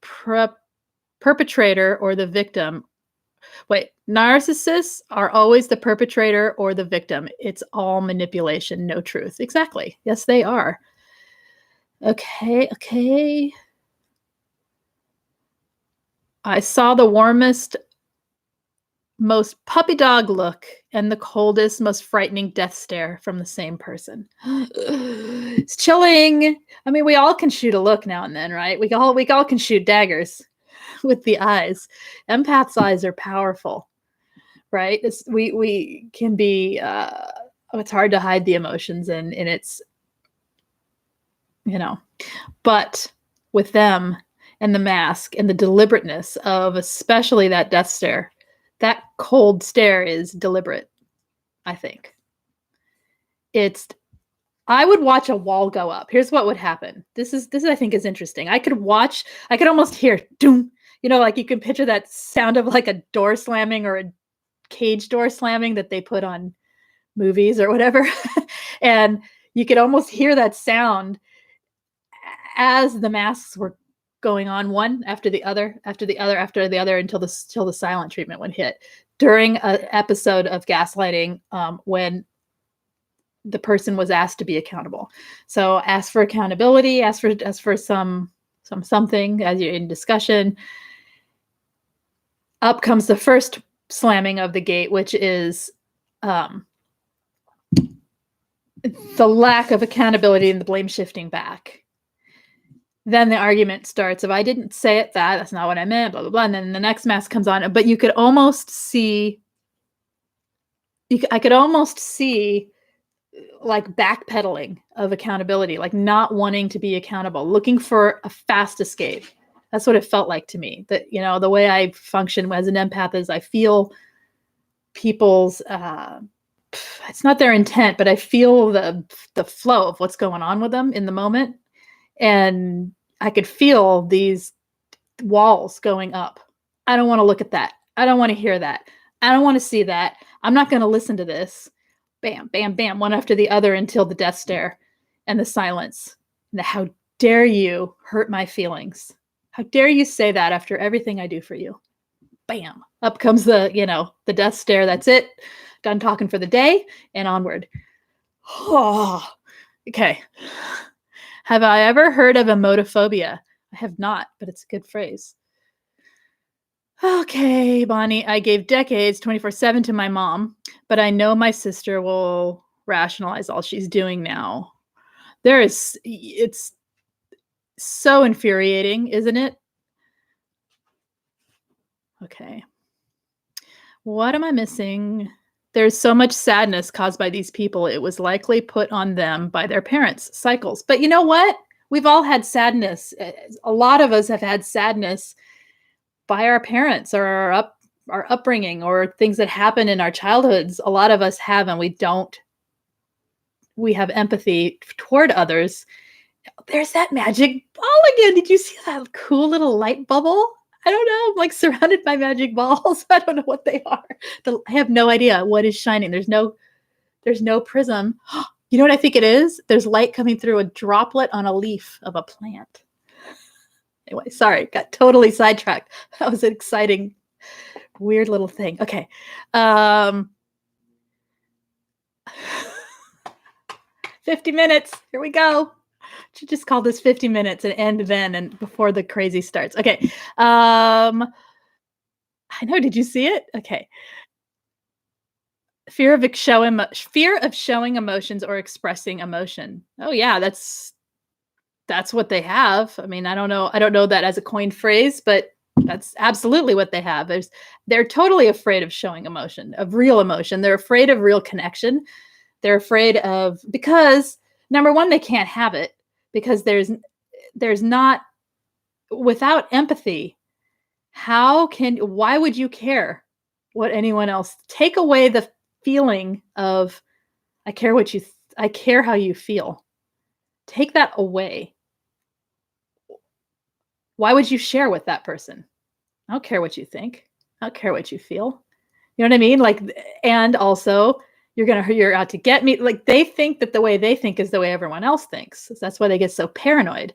perpetrator or the victim. Wait, narcissists are always the perpetrator or the victim. It's all manipulation, no truth. Exactly. Yes, they are. Okay, okay. I saw the warmest, most puppy dog look and the coldest, most frightening death stare from the same person. It's chilling. I mean, we all can shoot a look now and then, right? We all can shoot daggers with the eyes. Empaths' eyes are powerful, right? We can be. It's hard to hide the emotions, and it's, but with them and the mask and the deliberateness of especially that death stare. That cold stare is deliberate, I think. I would watch a wall go up. Here's what would happen. This I think is interesting. I could almost hear doom, like you can picture that sound of like a door slamming or a cage door slamming that they put on movies or whatever. And you could almost hear that sound as the masks were going on one after the other until the silent treatment would hit during an episode of gaslighting, when the person was asked to be accountable. So ask for accountability, ask for something as you're in discussion. Up comes the first slamming of the gate, which is the lack of accountability and the blame shifting back. Then the argument starts of, I didn't say it that's not what I meant, blah, blah, blah. And then the next mask comes on, but you could almost see, I could almost see like backpedaling of accountability, like not wanting to be accountable, looking for a fast escape. That's what it felt like to me. That, the way I function as an empath is I feel people's, it's not their intent, but I feel the flow of what's going on with them in the moment. And I could feel these walls going up. I don't want to look at that. I don't want to hear that. I don't want to see that. I'm not going to listen to this. Bam, bam, bam, one after the other until the death stare and the silence. And how dare you hurt my feelings? How dare you say that after everything I do for you? Bam. Up comes the death stare. That's it. Done talking for the day and onward. Oh, okay. Have I ever heard of emotophobia? I have not, but it's a good phrase. Okay, Bonnie, I gave decades 24/7 to my mom, but I know my sister will rationalize all she's doing now. It's so infuriating, isn't it? Okay. What am I missing? There's so much sadness caused by these people. It was likely put on them by their parents. Cycles. But you know what? We've all had sadness. A lot of us have had sadness by our parents or our upbringing or things that happen in our childhoods. A lot of us have, and we have empathy toward others. There's that magic ball again. Did you see that cool little light bubble? I don't know. I'm like surrounded by magic balls. I don't know what they are. I have no idea what is shining. There's no prism. You know what I think it is? There's light coming through a droplet on a leaf of a plant. Anyway, sorry, got totally sidetracked. That was an exciting, weird little thing. Okay. 50 minutes. Here we go. Should just call this 50 minutes and end then and before the crazy starts. Okay. I know. Did you see it? Okay. Fear of showing emotions or expressing emotion. Oh yeah, that's what they have. I mean, I don't know that as a coined phrase, but that's absolutely what they have. They're totally afraid of showing emotion, of real emotion. They're afraid of real connection. They're afraid of, because number one, they can't have it because there's not, without empathy, why would you care what anyone else, take away the feeling of, I care how you feel. Take that away. Why would you share with that person? I don't care what you think. I don't care what you feel. You know what I mean? Like, and also you're out to get me. Like, they think that the way they think is the way everyone else thinks. So that's why they get so paranoid,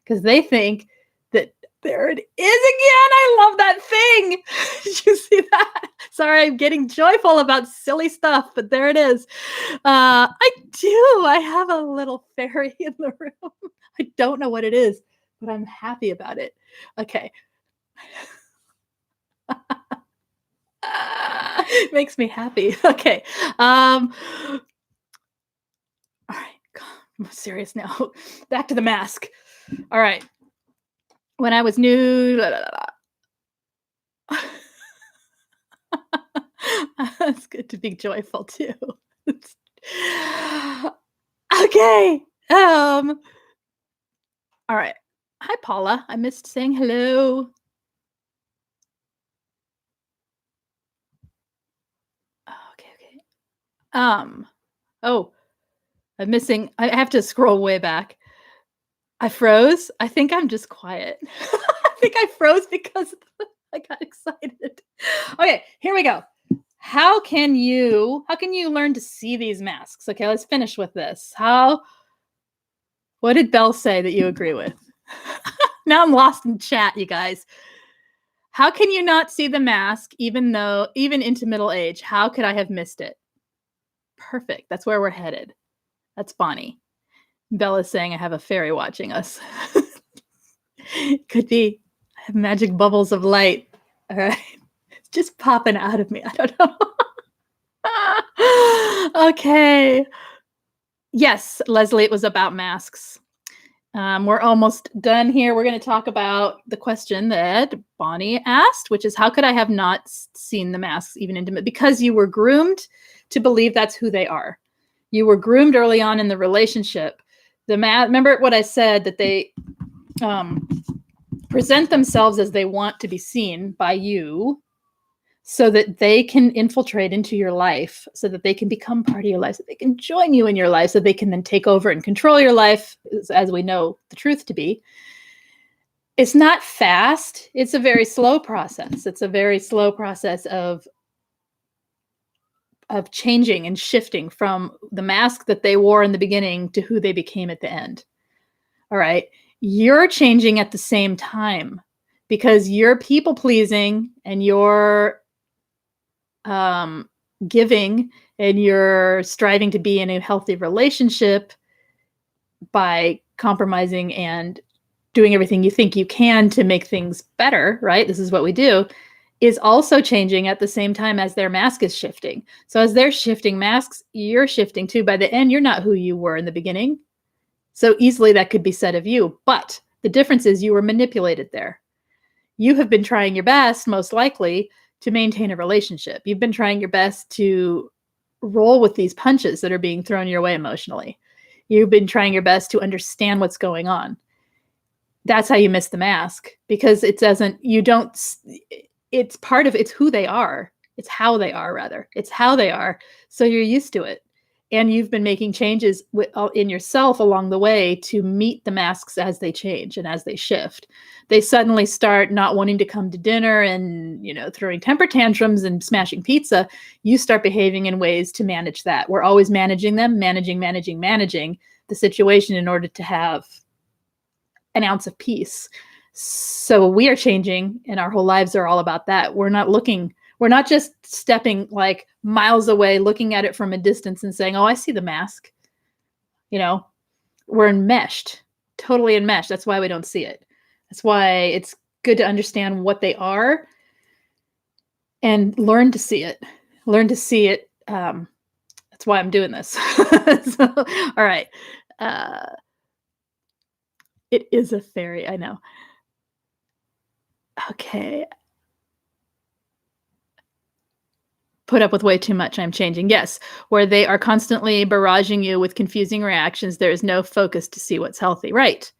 because they think that there it is again. I love that thing. Did you see that? Sorry, I'm getting joyful about silly stuff, but there it is. I do. I have a little fairy in the room. I don't know what it is, but I'm happy about it. Okay. Makes me happy. Okay. All right. I'm serious now. Back to the mask. All right. When I was new, it's good to be joyful too. Okay. All right. Hi, Paula. I missed saying hello. Okay. Oh, I'm missing. I have to scroll way back. I froze. I think I'm just quiet. I think I froze because I got excited. Okay, here we go. How can you learn to see these masks? Okay, let's finish with this. What did Belle say that you agree with? Now I'm lost in chat, you guys. How can you not see the mask even into middle age? How could I have missed it? Perfect. That's where we're headed. That's Bonnie. Bella's saying I have a fairy watching us. Could be. I have magic bubbles of light. All right. It's just popping out of me. I don't know. Okay. Yes, Leslie, it was about masks. We're almost done here. We're going to talk about the question that Bonnie asked, which is, how could I have not seen the masks even intimate? Because you were groomed to believe that's who they are. You were groomed early on in the relationship. Remember what I said, that they present themselves as they want to be seen by you, so that they can infiltrate into your life, so that they can become part of your life, so they can join you in your life, so they can then take over and control your life, as we know the truth to be. It's not fast. It's a very slow process. It's a very slow process of changing and shifting from the mask that they wore in the beginning to who they became at the end. All right. You're changing at the same time, because you're people pleasing and you're giving and you're striving to be in a healthy relationship by compromising and doing everything you think you can to make things better, right? This is what we do, is also changing at the same time as their mask is shifting. So as they're shifting masks, you're shifting too. By the end, you're not who you were in the beginning. So easily that could be said of you. But the difference is you were manipulated there. You have been trying your best, most likely, to maintain a relationship. You've been trying your best to roll with these punches that are being thrown your way emotionally. You've been trying your best to understand what's going on. That's how you miss the mask, because it's part of, it's who they are. It's how they are, rather. It's how they are. So you're used to it. And you've been making changes in yourself along the way to meet the masks as they change and as they shift. They suddenly start not wanting to come to dinner and, throwing temper tantrums and smashing pizza. You start behaving in ways to manage that. We're always managing them, managing the situation in order to have an ounce of peace. So we are changing, and our whole lives are all about that. We're not just stepping like miles away, looking at it from a distance and saying, oh, I see the mask. We're enmeshed, totally enmeshed. That's why we don't see it. That's why it's good to understand what they are and learn to see it. That's why I'm doing this. So, all right. It is a fairy, I know. Okay. Put up with way too much. I'm changing. Yes. Where they are constantly barraging you with confusing reactions. There is no focus to see what's healthy. Right.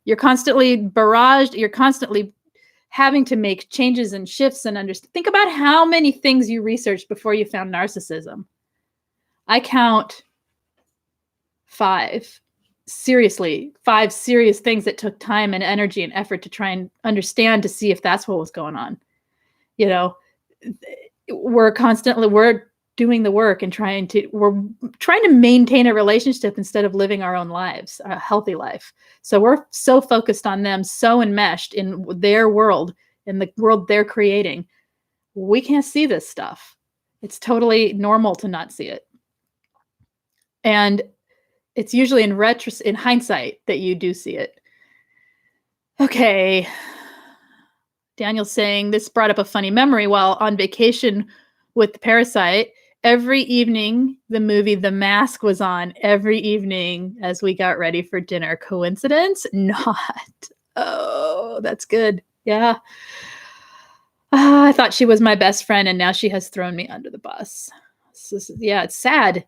You're constantly barraged. You're constantly having to make changes and shifts and understand. Think about how many things you researched before you found narcissism. I count 5. Seriously, 5 serious things that took time and energy and effort to try and understand, to see if that's what was going on. We're doing the work and we're trying to maintain a relationship instead of living our own lives, a healthy life. So we're so focused on them, so enmeshed in their world, in the world they're creating. We can't see this stuff. It's totally normal to not see it. And it's usually in hindsight that you do see it. Okay. Daniel's saying, this brought up a funny memory while on vacation with the parasite. Every evening, the movie The Mask was on every evening as we got ready for dinner. Coincidence? Not. Oh, that's good. Yeah. I thought she was my best friend, and now she has thrown me under the bus. It's sad.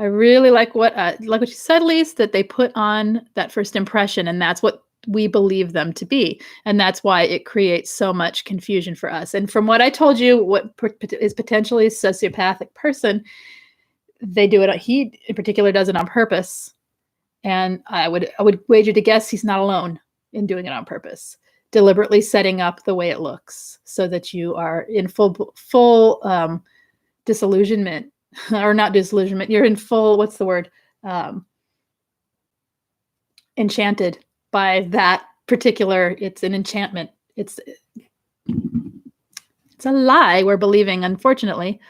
I really like what you said, Lise, that they put on that first impression, and that's what we believe them to be. And that's why it creates so much confusion for us. And from what I told you, what is potentially a sociopathic person, they do it. He in particular does it on purpose. And I would wager to guess he's not alone in doing it on purpose, deliberately setting up the way it looks so that you are in full disillusionment. Or not disillusionment, you're in full, what's the word? Enchanted by that particular, it's an enchantment. It's a lie we're believing, unfortunately.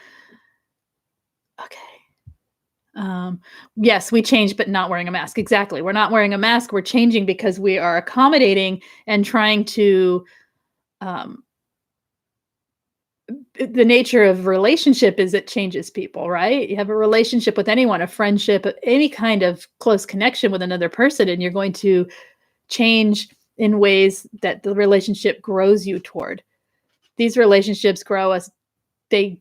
Okay. Yes, we change, but not wearing a mask. Exactly. We're not wearing a mask. We're changing because we are accommodating and trying to, the nature of relationship is it changes people, right? You have a relationship with anyone, a friendship, any kind of close connection with another person, and you're going to change in ways that the relationship grows you toward. These relationships grow us. It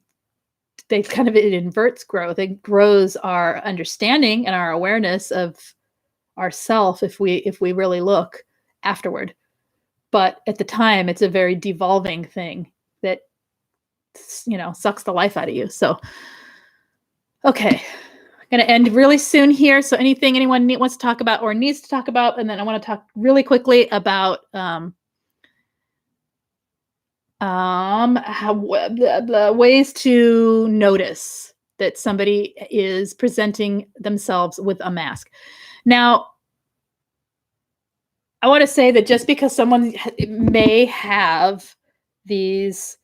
inverts growth. It grows our understanding and our awareness of ourself if we really look afterward. But at the time, it's a very devolving thing that sucks the life out of you. So, okay, I'm going to end really soon here. So anything anyone wants to talk about or needs to talk about, and then I want to talk really quickly about ways to notice that somebody is presenting themselves with a mask. Now, I want to say that just because someone may have these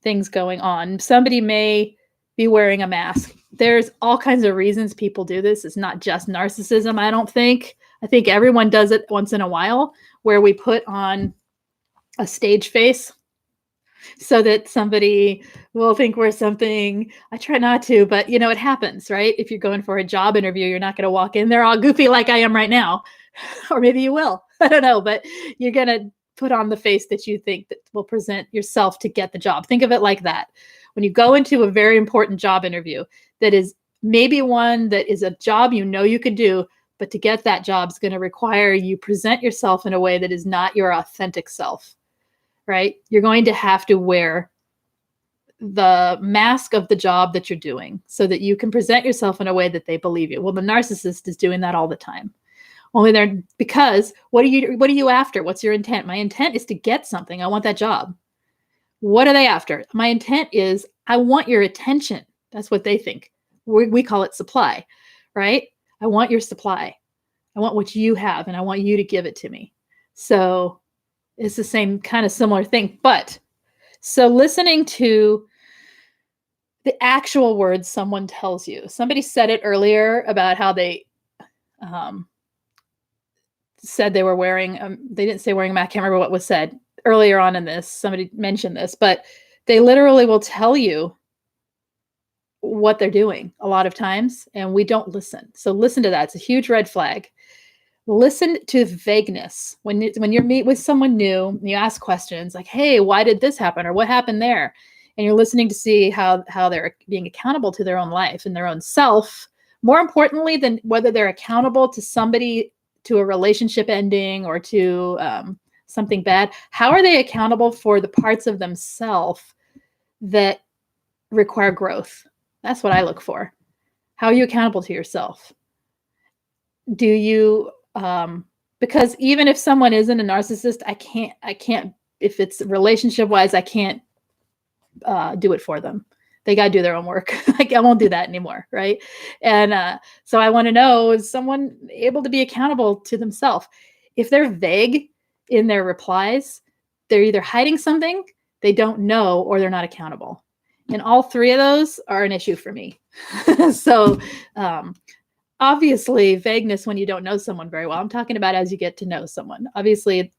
things going on, somebody may be wearing a mask there's all kinds of reasons people do this. It's not just narcissism, I don't think. I think everyone does it once in a while, where we put on a stage face so that somebody will think we're something. I try not to, but it happens, right? If you're going for a job interview, you're not going to walk in there all goofy like I am right now. Or maybe you will. I don't know, but you're going to put on the face that you think that will present yourself to get the job. Think of it like that. When you go into a very important job interview, that is maybe one that is a job you could do, but to get that job is going to require you present yourself in a way that is not your authentic self, right? You're going to have to wear the mask of the job that you're doing so that you can present yourself in a way that they believe you. Well, the narcissist is doing that all the time. Only because what are you after? What's your intent? My intent is to get something. I want that job. What are they after? My intent is I want your attention. That's what they think. We call it supply, right? I want your supply. I want what you have, and I want you to give it to me. So it's the same kind of similar thing. But so listening to the actual words someone tells you. Somebody said it earlier about how they said they were wearing, they didn't say wearing a mask. I can't remember what was said earlier on in this. Somebody mentioned this, but they literally will tell you what they're doing a lot of times, and we don't listen. So listen to that. It's a huge red flag. Listen to vagueness. When you meet with someone new, and you ask questions like, hey, why did this happen? Or what happened there? And you're listening to see how they're being accountable to their own life and their own self. More importantly than whether they're accountable to somebody, to a relationship ending, or to something bad, how are they accountable for the parts of themselves that require growth? That's what I look for. How are you accountable to yourself? Do you, because even if someone isn't a narcissist, I can't, if it's relationship wise, I can't do it for them. They got to do their own work. I won't do that anymore. Right. And so I want to know, is someone able to be accountable to themselves? If they're vague in their replies, they're either hiding something, they don't know, or they're not accountable. And all three of those are an issue for me. So obviously vagueness when you don't know someone very well. I'm talking about as you get to know someone. Obviously,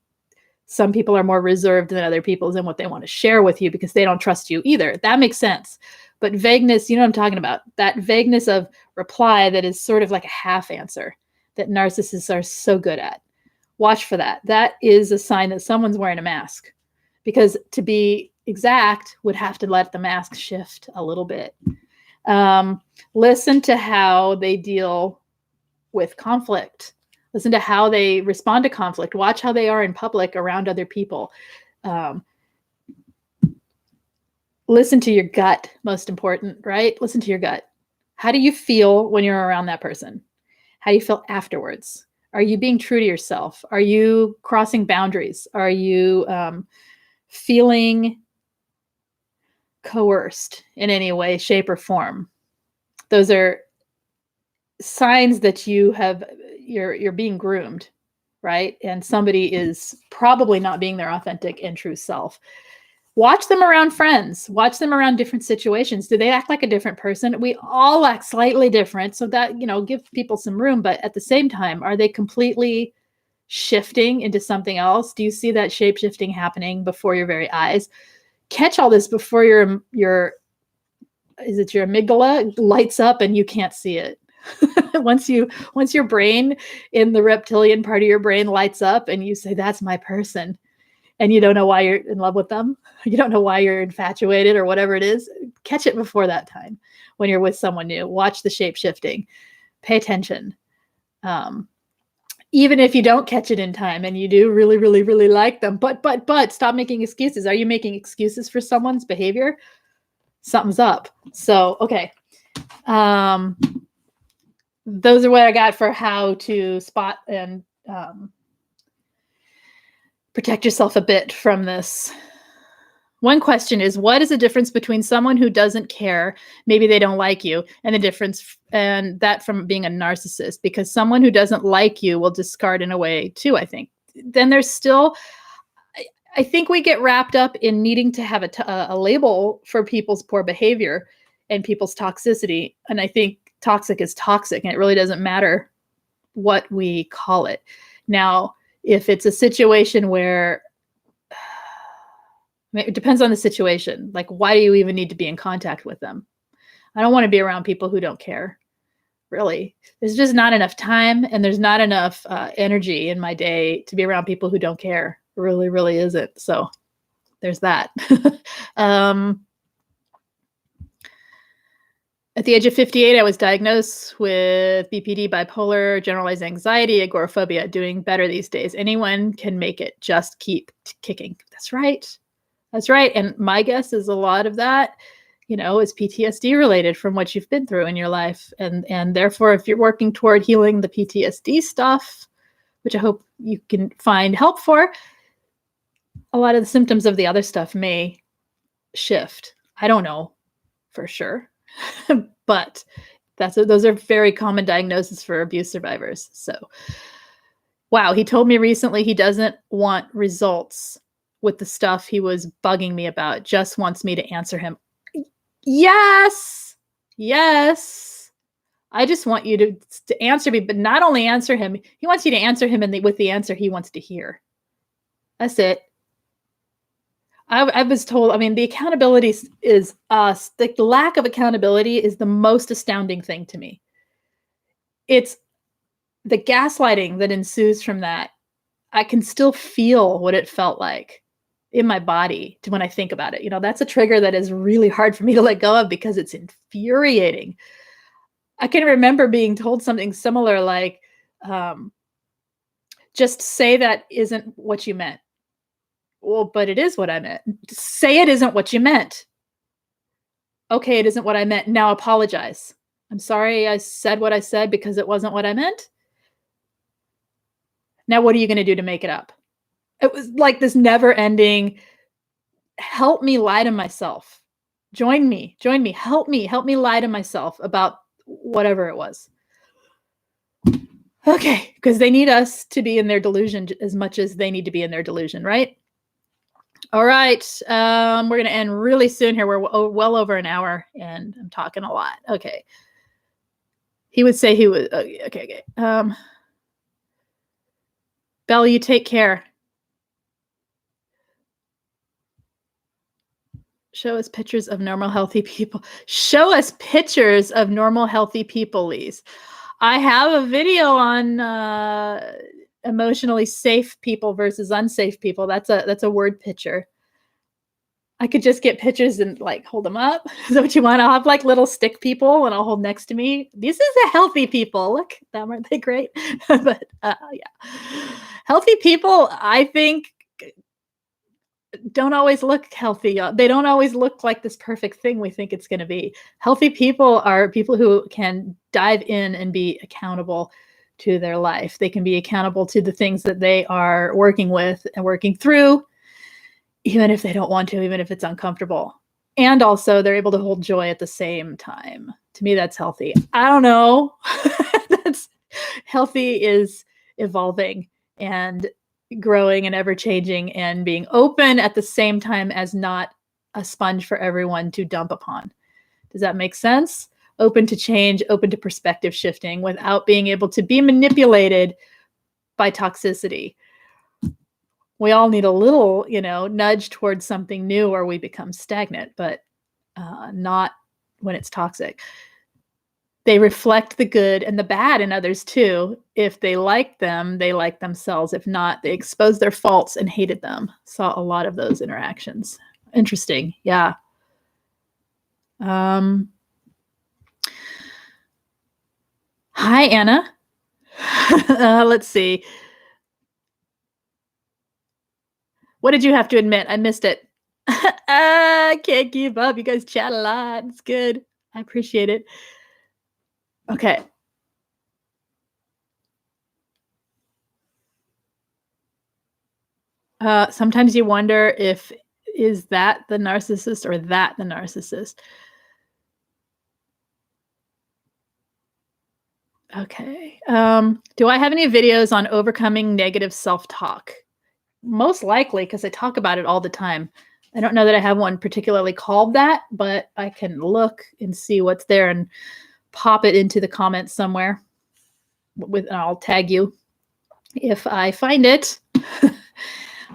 some people are more reserved than other people in what they want to share with you because they don't trust you either. That makes sense. But vagueness, you know what I'm talking about? That vagueness of reply that is sort of like a half answer that narcissists are so good at. Watch for that. That is a sign that someone's wearing a mask, because to be exact would have to let the mask shift a little bit. Listen to how they deal with conflict. Listen to how they respond to conflict. Watch how they are in public around other people. Listen to your gut, most important, right? Listen to your gut. How do you feel when you're around that person? How do you feel afterwards? Are you being true to yourself? Are you crossing boundaries? Are you feeling coerced in any way, shape, or form? Those are signs that you're being groomed, right? And somebody is probably not being their authentic and true self. Watch them around friends. Watch them around different situations. Do they act like a different person? We all act slightly different, so that, give people some room. But at the same time, are they completely shifting into something else? Do you see that shape shifting happening before your very eyes? Catch all this before your amygdala lights up and you can't see it. Once your brain, in the reptilian part of your brain, lights up and you say, that's my person, and you don't know why you're in love with them, you don't know why you're infatuated or whatever it is, catch it before that time when you're with someone new. Watch the shape shifting. Pay attention. Even if you don't catch it in time and you do really, really, really like them, but stop making excuses. Are you making excuses for someone's behavior? Something's up. So, okay. Those are what I got for how to spot and protect yourself a bit from this. One question is, what is the difference between someone who doesn't care, maybe they don't like you, and the difference and that from being a narcissist? Because someone who doesn't like you will discard in a way too, I think. Then there's still, I think we get wrapped up in needing to have a label for people's poor behavior. and people's toxicity. And I think toxic is toxic, and it really doesn't matter what we call it. Now, if it's a situation where, it depends on the situation. Like, why do you even need to be in contact with them? I don't want to be around people who don't care. Really, there's just not enough time, and there's not enough energy in my day to be around people who don't care. It really, really isn't. So there's that. At the age of 58, I was diagnosed with BPD, bipolar, generalized anxiety, agoraphobia. Doing better these days. Anyone can make it. Just keep kicking. That's right. That's right. And my guess is a lot of that, is PTSD related from what you've been through in your life. And therefore, if you're working toward healing the PTSD stuff, which I hope you can find help for, a lot of the symptoms of the other stuff may shift. I don't know for sure, but those are very common diagnoses for abuse survivors. So, wow, he told me recently he doesn't want results with the stuff he was bugging me about, just wants me to answer him. Yes. I just want you to answer me, but not only answer him, he wants you to answer him with the answer he wants to hear. That's it. I was told, the accountability is us. The lack of accountability is the most astounding thing to me. It's the gaslighting that ensues from that. I can still feel what it felt like in my body when I think about it. That's a trigger that is really hard for me to let go of because it's infuriating. I can remember being told something similar, like, just say that isn't what you meant. Well, but it is what I meant. Say it isn't what you meant. Okay, it isn't what I meant. Now apologize. I'm sorry I said what I said because it wasn't what I meant. Now what are you going to do to make it up? It was like this never-ending, help me lie to myself. Join me. Help me lie to myself about whatever it was. Okay, because they need us to be in their delusion as much as they need to be in their delusion, right? All right, we're going to end really soon here. We're well over an hour, and I'm talking a lot. Okay. He would say he was, okay. Belle, you take care. Show us pictures of normal, healthy people. Show us pictures of normal, healthy people, Lise. I have a video on emotionally safe people versus unsafe people. That's a word picture. I could just get pictures and hold them up. Is that what you want? I'll have little stick people and I'll hold next to me. This is a healthy people. Look, aren't they great? But yeah, healthy people, I think, don't always look healthy. They don't always look like this perfect thing we think it's going to be. Healthy people are people who can dive in and be accountable to their life. They can be accountable to the things that they are working with and working through, even if they don't want to, even if it's uncomfortable. And also they're able to hold joy at the same time. To me, that's healthy. I don't know. That's healthy is evolving and growing and ever changing and being open at the same time as not a sponge for everyone to dump upon. Does that make sense? Open to change, open to perspective shifting without being able to be manipulated by toxicity. We all need a little, nudge towards something new or we become stagnant, but not when it's toxic. They reflect the good and the bad in others too. If they like them, they like themselves. If not, they expose their faults and hated them. Saw a lot of those interactions. Interesting. Yeah. Hi, Anna. Let's see. What did you have to admit? I missed it. I can't keep up. You guys chat a lot. It's good. I appreciate it. Okay. Sometimes you wonder is that the narcissist or that the narcissist? Okay. Do I have any videos on overcoming negative self-talk? Most likely, because I talk about it all the time. I don't know that I have one particularly called that, but I can look and see what's there and pop it into the comments somewhere. And I'll tag you if I find it.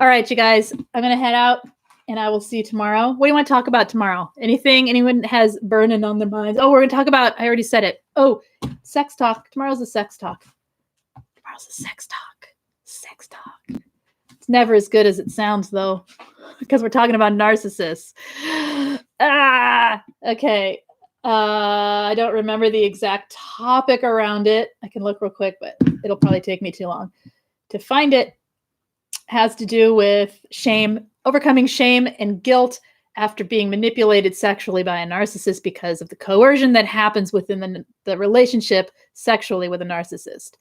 All right, you guys, I'm going to head out and I will see you tomorrow. What do you want to talk about tomorrow? Anything anyone has burning on their minds? Oh, we're going to talk about, I already said it. Oh, sex talk. Tomorrow's a sex talk. Tomorrow's a sex talk. Sex talk. It's never as good as it sounds, though, because we're talking about narcissists. Okay. I don't remember the exact topic around it. I can look real quick, but it'll probably take me too long to find it. Has to do with shame, overcoming shame and guilt after being manipulated sexually by a narcissist because of the coercion that happens within the relationship sexually with a narcissist.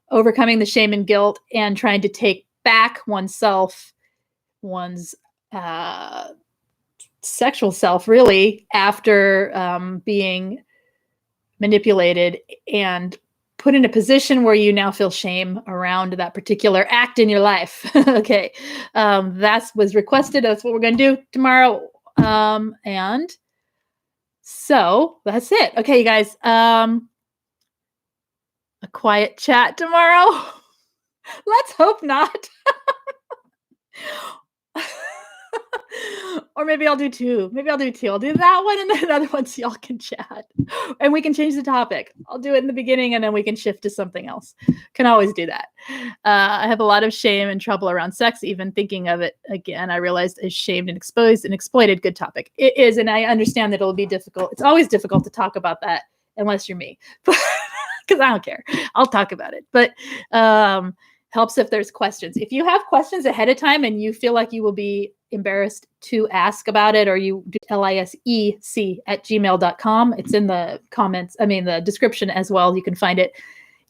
Overcoming the shame and guilt and trying to take back oneself, one's sexual self, really, after being manipulated and put in a position where you now feel shame around that particular act in your life. Okay. That was requested. That's what we're going to do tomorrow. And so that's it. Okay, you guys. A quiet chat tomorrow. Let's hope not. Or maybe I'll do two. I'll do that one and then another one so y'all can chat. And we can change the topic. I'll do it in the beginning and then we can shift to something else. Can always do that. I have a lot of shame and trouble around sex. Even thinking of it again, I realized is shamed and exposed and exploited. Good topic. It is, and I understand that it'll be difficult. It's always difficult to talk about that unless you're me. Because I don't care. I'll talk about it. But helps if there's questions. If you have questions ahead of time and you feel like you will be embarrassed to ask about it, or you do lisec@gmail.com. It's in the comments. I mean, the description as well. You can find it.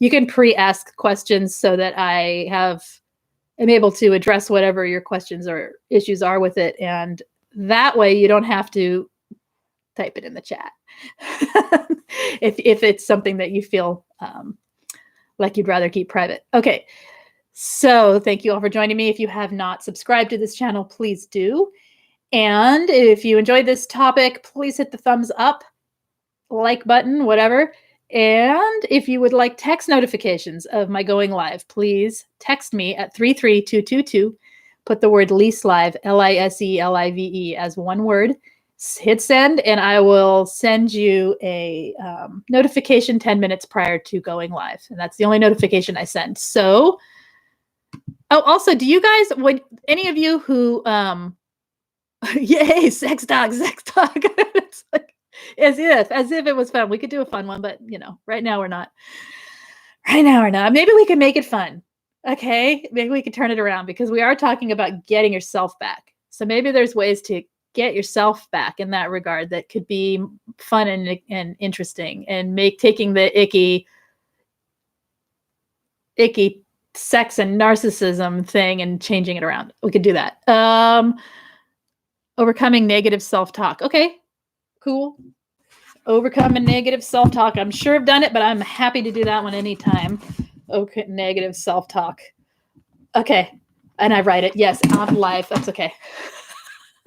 You can pre-ask questions so that I am able to address whatever your questions or issues are with it. And that way you don't have to type it in the chat. if it's something that you feel like you'd rather keep private. Okay. So thank you all for joining me. If you have not subscribed to this channel, please do. And if you enjoyed this topic, please hit the thumbs up, like button, whatever. And if you would like text notifications of my going live, please text me at 33222. Put the word Lise Live, LISELIVE as one word. Hit send, and I will send you a notification 10 minutes prior to going live. And that's the only notification I send. So, oh, also, do you guys, would any of you who, yay, sex talk. It's like, as if it was fun. We could do a fun one, but right now we're not. Maybe we can make it fun. Okay. Maybe we can turn it around because we are talking about getting yourself back. So maybe there's ways to get yourself back in that regard that could be fun and interesting and make taking the icky sex and narcissism thing and changing it around. We could do that. Overcoming negative self-talk. Okay, cool. Overcoming negative self-talk. I'm sure I've done it, but I'm happy to do that one anytime. Okay, negative self-talk. Okay, and I write it. Yes, on live. That's okay.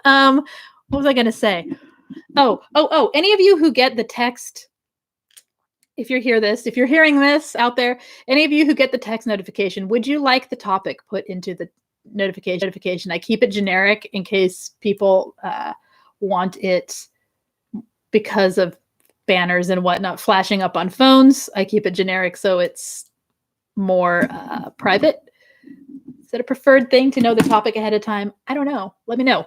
What was I going to say? Oh, any of you who get the text, if you're hearing this out there, any of you who get the text notification, would you like the topic put into the notification? I keep it generic in case people want it because of banners and whatnot flashing up on phones. I keep it generic so it's more private. Is that a preferred thing to know the topic ahead of time? I don't know. Let me know.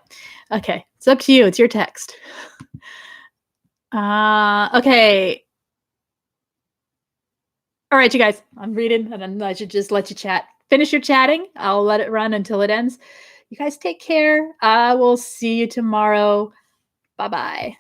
Okay. It's up to you. It's your text. Okay. All right, you guys. I'm reading and then I should just let you chat. Finish your chatting. I'll let it run until it ends. You guys take care. I will see you tomorrow. Bye-bye.